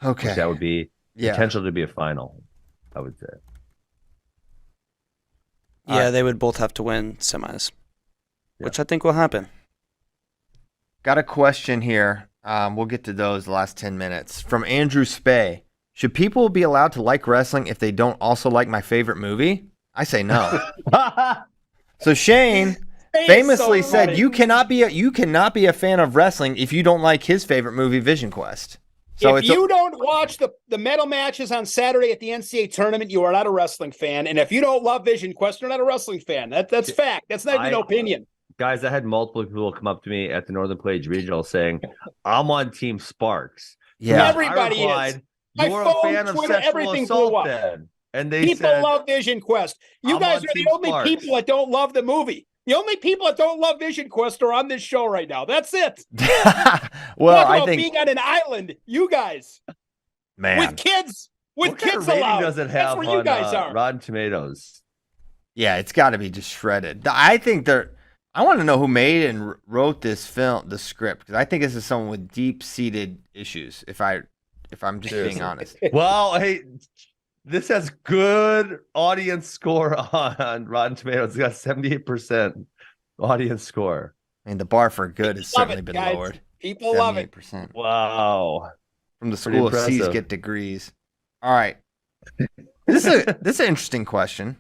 Speaker 1: Okay.
Speaker 3: Which that would be potential to be a final, I would say.
Speaker 4: Yeah, they would both have to win semis, which I think will happen.
Speaker 1: Got a question here. We'll get to those the last 10 minutes. From Andrew Spay. Should people be allowed to like wrestling if they don't also like my favorite movie? I say no. So Shane famously said you cannot be a fan of wrestling if you don't like his favorite movie, Vision Quest. So
Speaker 2: if you don't watch the medal matches on Saturday at the NCAA tournament, you are not a wrestling fan. And if you don't love Vision Quest, you're not a wrestling fan. That's fact. That's not even an opinion.
Speaker 3: Guys, I had multiple people come up to me at the Northern Page Regional saying, I'm on Team Sparks.
Speaker 1: Yeah,
Speaker 2: everybody is.
Speaker 3: You're a fan of sexual assault then. And
Speaker 2: people love Vision Quest. You guys are the only people that don't love the movie. The only people that don't love Vision Quest are on this show right now. That's it.
Speaker 1: Well,
Speaker 2: I think being on an island, you guys,
Speaker 1: man,
Speaker 2: with kids
Speaker 3: what
Speaker 2: kids
Speaker 3: kind of
Speaker 2: allowed.
Speaker 3: Does it have
Speaker 2: That's where
Speaker 3: on,
Speaker 2: you guys are.
Speaker 3: Rotten Tomatoes?
Speaker 1: Yeah, it's got to be just shredded. I think I want to know who made and wrote this film, the script, because I think this is someone with deep-seated issues. If I'm just being honest.
Speaker 3: Well, hey. This has good audience score on Rotten Tomatoes. It's got 78% audience score.
Speaker 1: I mean, the bar for good has certainly been lowered.
Speaker 2: People love it.
Speaker 3: Wow.
Speaker 1: From the school of C's get degrees. All right. This is an interesting question.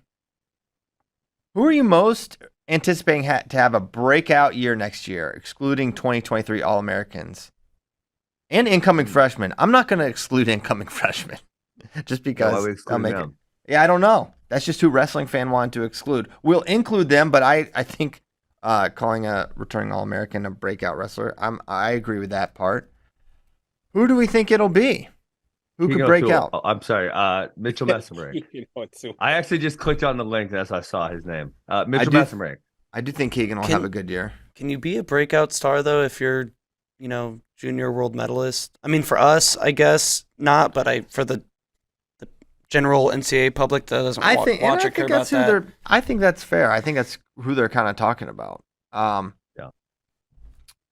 Speaker 1: Who are you most anticipating to have a breakout year next year, excluding 2023 All-Americans and incoming freshmen? I'm not going to exclude incoming freshmen. Just because I'll make it. Yeah, I don't know. That's just who Wrestling Fan wanted to exclude. We'll include them, but I think calling a returning All-American a breakout wrestler, I agree with that part. Who do we think it'll be? Who could break out?
Speaker 3: I'm sorry, Mitchell Messerbrink. I actually just clicked on the link as I saw his name. Mitchell Messerbrink.
Speaker 1: I do think Keegan will have a good year.
Speaker 4: Can you be a breakout star though if you're, junior world medalist? I mean, for us, I guess not, but for the general NCAA public that doesn't watch or care about that.
Speaker 1: I think that's fair. I think that's who they're kind of talking about.
Speaker 3: Yeah.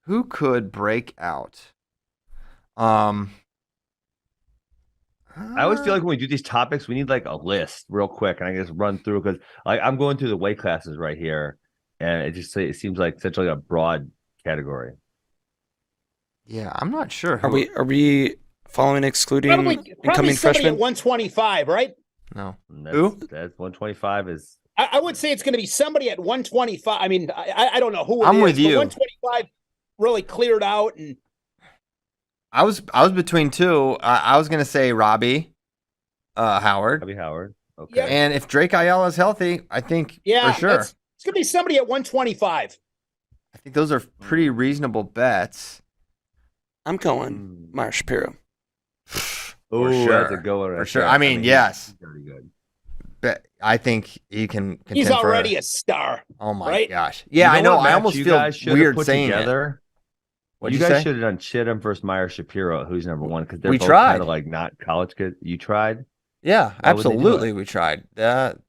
Speaker 1: Who could break out? I
Speaker 3: always feel like when we do these topics, we need like a list real quick, and I can just run through because I'm going through the weight classes right here, and it seems like such like a broad category.
Speaker 1: Yeah, I'm not sure.
Speaker 4: Are we following excluding incoming freshmen?
Speaker 2: At 125, right?
Speaker 1: No.
Speaker 3: Who? That's 125 is.
Speaker 2: I would say it's going to be somebody at 125. I mean, I don't know who it
Speaker 1: I'm
Speaker 2: is,
Speaker 1: with you.
Speaker 2: 125 really cleared out, and
Speaker 1: I was between two. I was going to say Robbie Howard.
Speaker 3: Robbie Howard. Okay.
Speaker 2: Yeah.
Speaker 1: And if Drake Ayala is healthy, I think for sure.
Speaker 2: It's going to be somebody at 125.
Speaker 1: I think those are pretty reasonable bets.
Speaker 4: I'm going Meyer Shapiro.
Speaker 3: Oh,
Speaker 1: sure.
Speaker 3: That's a good one.
Speaker 1: For sure. I mean, yes.
Speaker 3: He's very good.
Speaker 1: But I think he can.
Speaker 2: He's already a star.
Speaker 1: Oh my
Speaker 2: right?
Speaker 1: gosh! Yeah, I know. I almost feel weird saying
Speaker 3: together.
Speaker 1: What
Speaker 3: you guys should have done Shit'em versus Meyer Shapiro, who's number one, because they're both kind of like not college good. You tried?
Speaker 1: Yeah, absolutely. We tried. Couldn't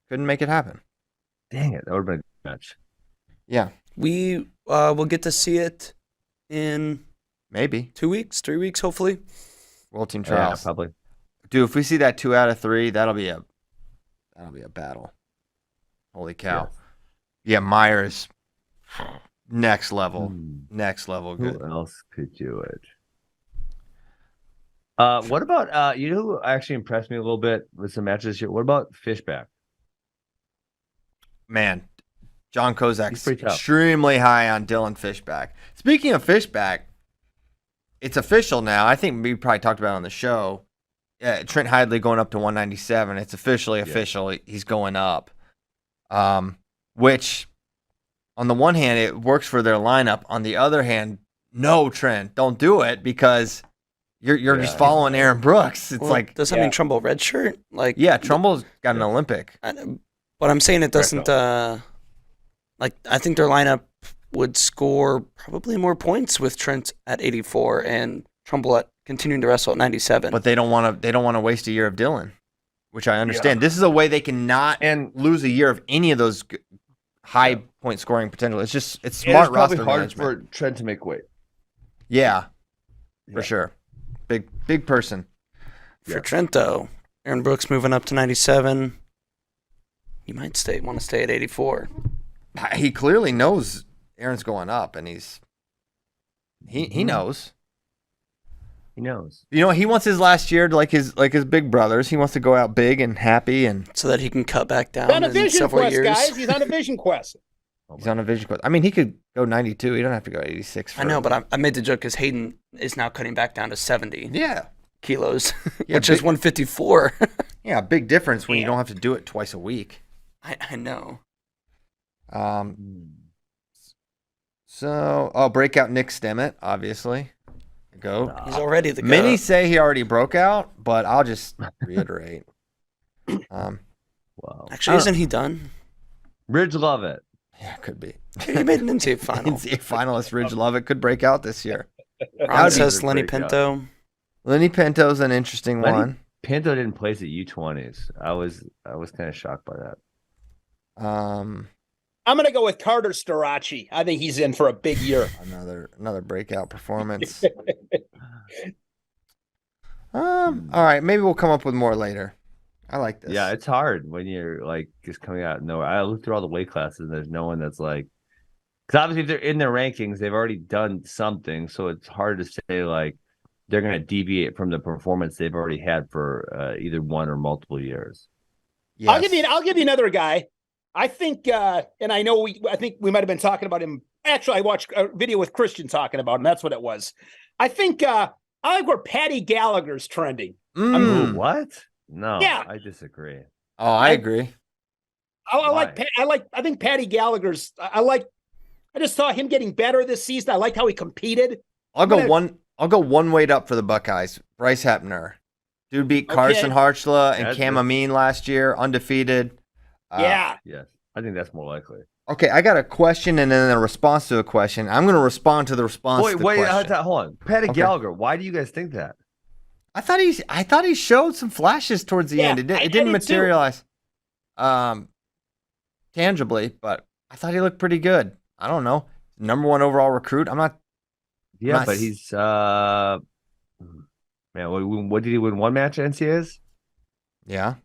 Speaker 1: make it happen.
Speaker 3: Dang it! That would have been a match.
Speaker 1: Yeah,
Speaker 4: we will get to see it in
Speaker 1: maybe
Speaker 4: 2 weeks, 3 weeks, hopefully.
Speaker 1: World Team Trials,
Speaker 3: probably.
Speaker 1: Dude, if we see that 2 out of 3, that'll be a battle. Holy cow! Yeah, Myers, next level, next level. Good.
Speaker 3: Who else could do it? What about you know who actually impressed me a little bit with some matches this year? What about Fishback?
Speaker 1: Man, John Kozak's extremely high on Dylan Fishback. Speaking of Fishback, it's official now. I think we probably talked about it on the show. Trent Hidley going up to 197. It's officially official. He's going up. Which, on the one hand, it works for their lineup. On the other hand, no, Trent, don't do it because you're just following Aaron Brooks. It's like,
Speaker 4: does that mean Trumbull red shirt? Like,
Speaker 1: yeah, Trumbull's got an Olympic.
Speaker 4: But I'm saying it doesn't. Like, I think their lineup would score probably more points with Trent at 84 and Trumbull at continuing to wrestle at 97.
Speaker 1: But they don't want to waste a year of Dylan, which I understand. This is a way they cannot lose a year of any of those high point scoring potential. It's smart roster
Speaker 3: probably hard
Speaker 1: management.
Speaker 3: for Trent to make weight.
Speaker 1: Yeah, for sure. Big person.
Speaker 4: For Trent, though, Aaron Brooks moving up to 97. He might want to stay at 84.
Speaker 1: He clearly knows Aaron's going up, and he knows.
Speaker 3: He knows.
Speaker 1: You know, he wants his last year like his big brothers. He wants to go out big and happy, and
Speaker 4: so that he can cut back down.
Speaker 2: He's on a
Speaker 4: in
Speaker 2: vision
Speaker 4: several
Speaker 2: quest,
Speaker 4: years.
Speaker 2: guys. He's on a vision quest.
Speaker 1: He's on a vision quest. I mean, he could go 92. He don't have to go 86.
Speaker 4: I know, but I made the joke because Hayden is now cutting back down to 70 kilos, which is 154.
Speaker 1: Yeah, big difference when you don't have to do it twice a week.
Speaker 4: I know.
Speaker 1: So, Breakout Nick Stemmet, obviously. Go.
Speaker 4: He's already the guy.
Speaker 1: Many say he already broke out, but I'll just reiterate.
Speaker 3: Wow.
Speaker 4: Actually, isn't he done?
Speaker 3: Ridge Lovett.
Speaker 1: Yeah, could be.
Speaker 4: He made an NCAA final.
Speaker 1: NCAA finalist Ridge Lovett could break out this year.
Speaker 4: Ron says Lenny Pinto.
Speaker 1: Lenny Pinto's an interesting one.
Speaker 3: Pinto didn't place at U20s. I was kind of shocked by that.
Speaker 1: Um,
Speaker 2: I'm going to go with Carter Starachi. I think he's in for a big year.
Speaker 1: Another breakout performance. All right, maybe we'll come up with more later. I like this.
Speaker 3: Yeah, it's hard when you're like just coming out of nowhere. I looked through all the weight classes and there's no one that's like, because obviously if they're in their rankings, they've already done something. So it's hard to say like they're going to deviate from the performance they've already had for either one or multiple years.
Speaker 1: Yes.
Speaker 2: I'll give you another guy. I think, and I know I think we might have been talking about him. Actually, I watched a video with Christian talking about him. That's what it was. I think I like where Patty Gallagher's trending.
Speaker 3: What? No,
Speaker 2: Yeah.
Speaker 3: I disagree.
Speaker 1: Oh, I agree.
Speaker 2: I think Patty Gallagher's. I just saw him getting better this season. I liked how he competed.
Speaker 1: I'll go one weight up for the Buckeyes. Bryce Hepner, dude beat Carson Harchla and Cam Amin last year, undefeated.
Speaker 2: Yes,
Speaker 3: I think that's more likely.
Speaker 1: Okay, I got a question and then a response to a question. I'm going to respond to the response. to the question.
Speaker 3: Hold on. Patty Gallagher. Why do you guys think that?
Speaker 1: I thought he showed some flashes towards the end. It didn't materialize tangibly, but I thought he looked pretty good. I don't know. Number 1 overall recruit. I'm not.
Speaker 3: Yeah, but he's man. What did he win? One match at NCAAs?
Speaker 1: Yeah.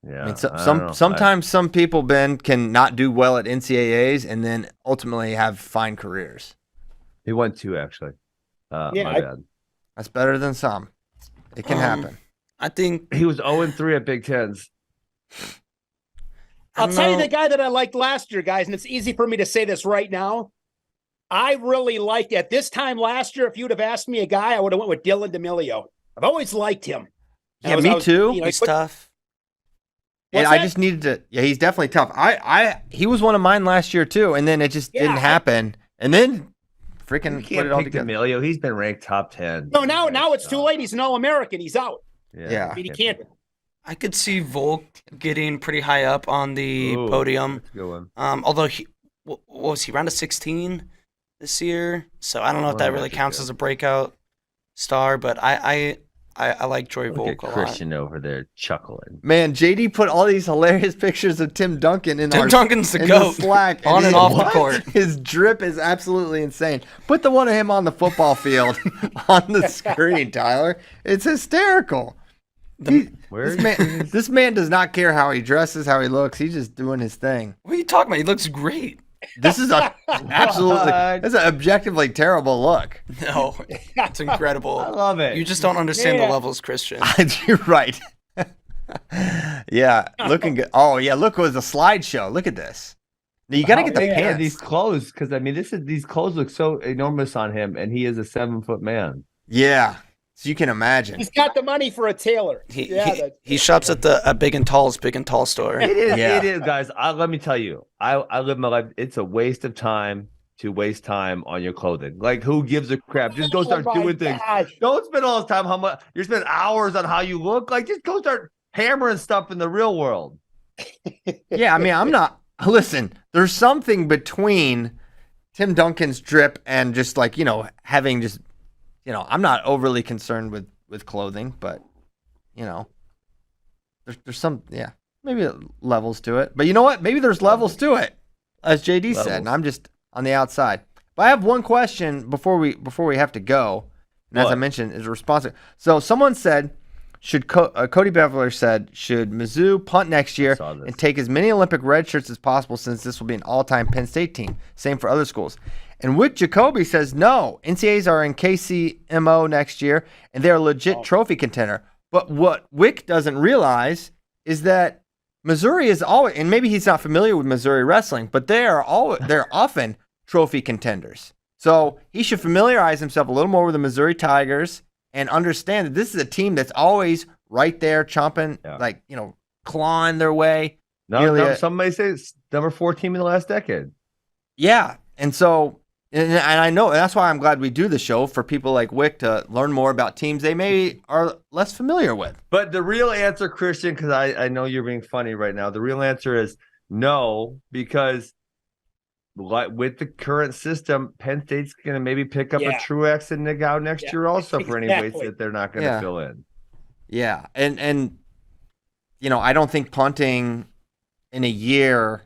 Speaker 3: Yeah.
Speaker 1: I mean, sometimes some people, Ben, can not do well at NCAAs and then ultimately have fine careers.
Speaker 3: He won 2 actually. My bad.
Speaker 1: That's better than some. It can happen.
Speaker 4: I think
Speaker 3: he was 0-3 at Big Tens.
Speaker 2: I'll tell you the guy that I liked last year, guys, and it's easy for me to say this right now. I really liked at this time last year. If you would have asked me a guy, I would have went with Dylan D'Amelio. I've always liked him.
Speaker 1: Yeah, me too.
Speaker 4: He's tough.
Speaker 1: And I just needed to. Yeah, he's definitely tough. He was one of mine last year too, and then it just didn't happen. And then freaking put it all together.
Speaker 3: D'Amelio, he's been ranked top 10.
Speaker 2: No, now it's too late. He's an All-American. He's out.
Speaker 1: Yeah.
Speaker 2: I mean, he can't.
Speaker 4: I could see Volk getting pretty high up on the podium.
Speaker 3: That's a good one.
Speaker 4: Although what was he, round of 16 this year? So I don't know if that really counts as a breakout star, but I like Troy Volk a lot.
Speaker 3: Christian over there chuckling.
Speaker 1: Man, JD put all these hilarious pictures of Tim Duncan in
Speaker 4: Duncan's the goat.
Speaker 1: Slack
Speaker 4: on and off the court.
Speaker 1: His drip is absolutely insane. Put the one of him on the football field on the screen, Tyler. It's hysterical. This man does not care how he dresses, how he looks. He's just doing his thing.
Speaker 4: What are you talking about? He looks great.
Speaker 1: This is that's an objectively terrible look.
Speaker 4: No, it's incredible.
Speaker 3: I love it.
Speaker 4: You just don't understand the levels, Christian.
Speaker 1: You're right. Yeah, looking good. Oh yeah, look, it was a slideshow. Look at this. Now, you got to get the pants.
Speaker 3: These clothes, because I mean, these clothes look so enormous on him, and he is a 7-foot man.
Speaker 1: Yeah, so you can imagine.
Speaker 2: He's got the money for a tailor.
Speaker 4: He shops at the Big and Tall store.
Speaker 3: It is, guys. Let me tell you, I live my life. It's a waste of time to waste time on your clothing. Like, who gives a crap? Just go start doing things.
Speaker 2: Gosh.
Speaker 3: Don't spend all this time you're spending hours on how you look. Like, just go start hammering stuff in the real world.
Speaker 1: Yeah, I mean, I'm not. Listen, there's something between Tim Duncan's drip and just like, having just, I'm not overly concerned with clothing, but, there's some, maybe levels to it. But you know what? Maybe there's levels to it, as JD said, and I'm just on the outside. But I have one question before we have to go. And as I mentioned, is a response. So someone said, Cody Beveler said, should Mizzou punt next year and take as many Olympic red shirts as possible since this will be an all-time Penn State team? Same for other schools. And Wick Jacoby says, no, NCAAs are in KCMO next year, and they're a legit trophy contender. But what Wick doesn't realize is that Missouri is always, and maybe he's not familiar with Missouri wrestling, but they're often trophy contenders. So he should familiarize himself a little more with the Missouri Tigers and understand that this is a team that's always right there, chomping, clawing their way.
Speaker 3: Somebody say it's number 4 team in the last decade.
Speaker 1: Yeah, and so, and I know, and that's why I'm glad we do the show for people like Wick to learn more about teams they maybe are less familiar with.
Speaker 3: But the real answer, Christian, because I know you're being funny right now, the real answer is no, because with the current system, Penn State's going to maybe pick up a Truex and Nagao next year also for any weights that they're not going to fill in.
Speaker 1: Yeah, and I don't think punting in a year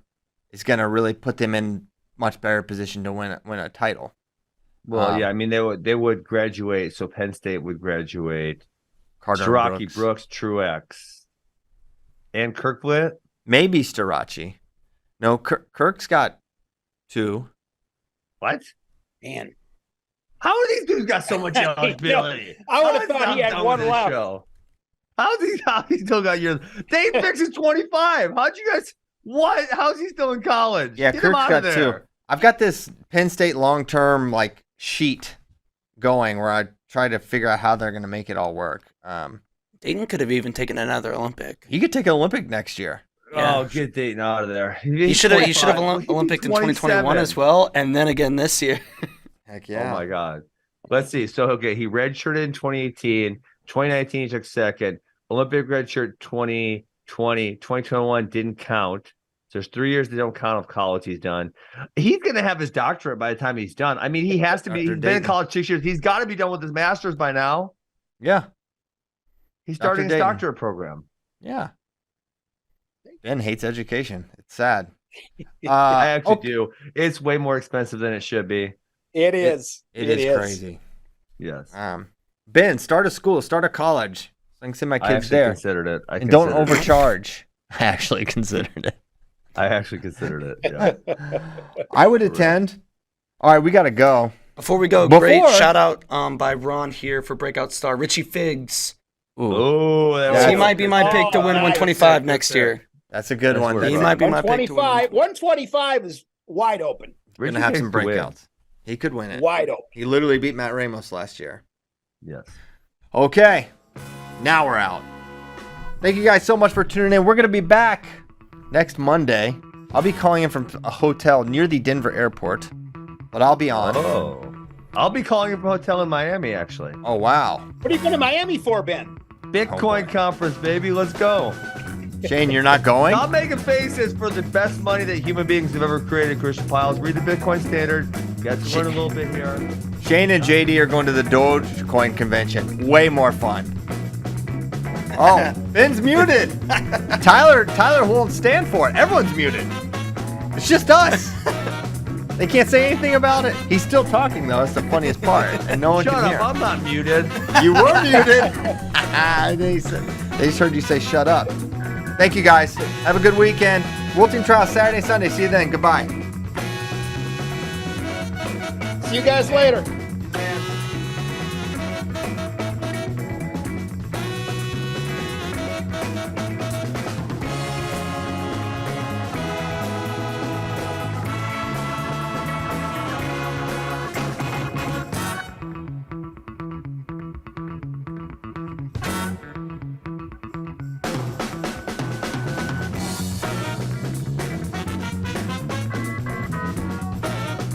Speaker 1: is going to really put them in much better position to win a title.
Speaker 3: Well, I mean they would graduate. So Penn State would graduate
Speaker 1: Starocci,
Speaker 3: Brooks, Truex, and Kirkland.
Speaker 1: Maybe Starocci. No, Kirk's got 2.
Speaker 3: What?
Speaker 2: Man.
Speaker 3: How are these dudes got so much eligibility?
Speaker 2: I would have thought he had one left.
Speaker 3: How's he still got yours? Dave Fix is 25. How'd you guys? What? How's he still in college?
Speaker 1: Yeah,
Speaker 3: Get
Speaker 1: Kirk's
Speaker 3: him out
Speaker 1: got
Speaker 3: of there.
Speaker 1: 2. I've got this Penn State long-term sheet going where I try to figure out how they're going to make it all work.
Speaker 4: Dayton could have even taken another Olympic.
Speaker 1: He could take an Olympic next year.
Speaker 3: Oh, get Dayton out of there.
Speaker 4: He should have Olympic in 2021 as well, and then again this year.
Speaker 1: Heck yeah.
Speaker 3: Oh my God. Let's see. So he redshirted in 2018. 2019 he took second. Olympic redshirt 2020. 2021 didn't count. So there's 3 years that don't count of college he's done. He's gonna have his doctorate by the time he's done. I mean, he has to be. He's been in college 6 years. He's got to be done with his master's by now.
Speaker 1: Yeah.
Speaker 3: He's starting his doctorate program.
Speaker 1: Yeah. Ben hates education. It's sad.
Speaker 3: I actually do. It's way more expensive than it should be.
Speaker 2: It is.
Speaker 1: It is crazy.
Speaker 3: Yes.
Speaker 1: Ben, start a school, start a college. I can send my kids there.
Speaker 3: Considered it.
Speaker 1: And don't overcharge. I actually considered it.
Speaker 3: Yeah.
Speaker 1: I would attend. All right, we got to go.
Speaker 4: Before we go, great shout out by Ron here for Breakout star Richie Figs.
Speaker 3: Ooh,
Speaker 4: he might be my pick to win 125 next year.
Speaker 1: That's a good one.
Speaker 4: He might be my pick to win.
Speaker 2: 125 is wide open.
Speaker 1: We're going to have some breakouts. He could win it.
Speaker 2: Wide open.
Speaker 1: He literally beat Matt Ramos last year.
Speaker 3: Yes.
Speaker 1: Okay. Now we're out. Thank you guys so much for tuning in. We're going to be back next Monday. I'll be calling in from a hotel near the Denver airport, but I'll be on.
Speaker 3: Oh. I'll be calling in from a hotel in Miami, actually.
Speaker 1: Oh, wow.
Speaker 2: What are you going to Miami for, Ben?
Speaker 3: Bitcoin conference, baby. Let's go.
Speaker 1: Shane, you're not going?
Speaker 3: Stop making faces for the best money that human beings have ever created, Christian Pyles. Read the Bitcoin Standard. Got to learn a little bit here.
Speaker 1: Shane and JD are going to the Dogecoin convention. Way more fun. Oh, Ben's muted. Tyler won't stand for it. Everyone's muted. It's just us. They can't say anything about it. He's still talking, though. That's the funniest part. And no one
Speaker 3: can
Speaker 1: hear.
Speaker 3: Shut up. I'm not muted.
Speaker 1: You were muted. They just heard you say shut up. Thank you, guys. Have a good weekend. World Team Trials Saturday, Sunday. See you then. Goodbye.
Speaker 2: See you guys later.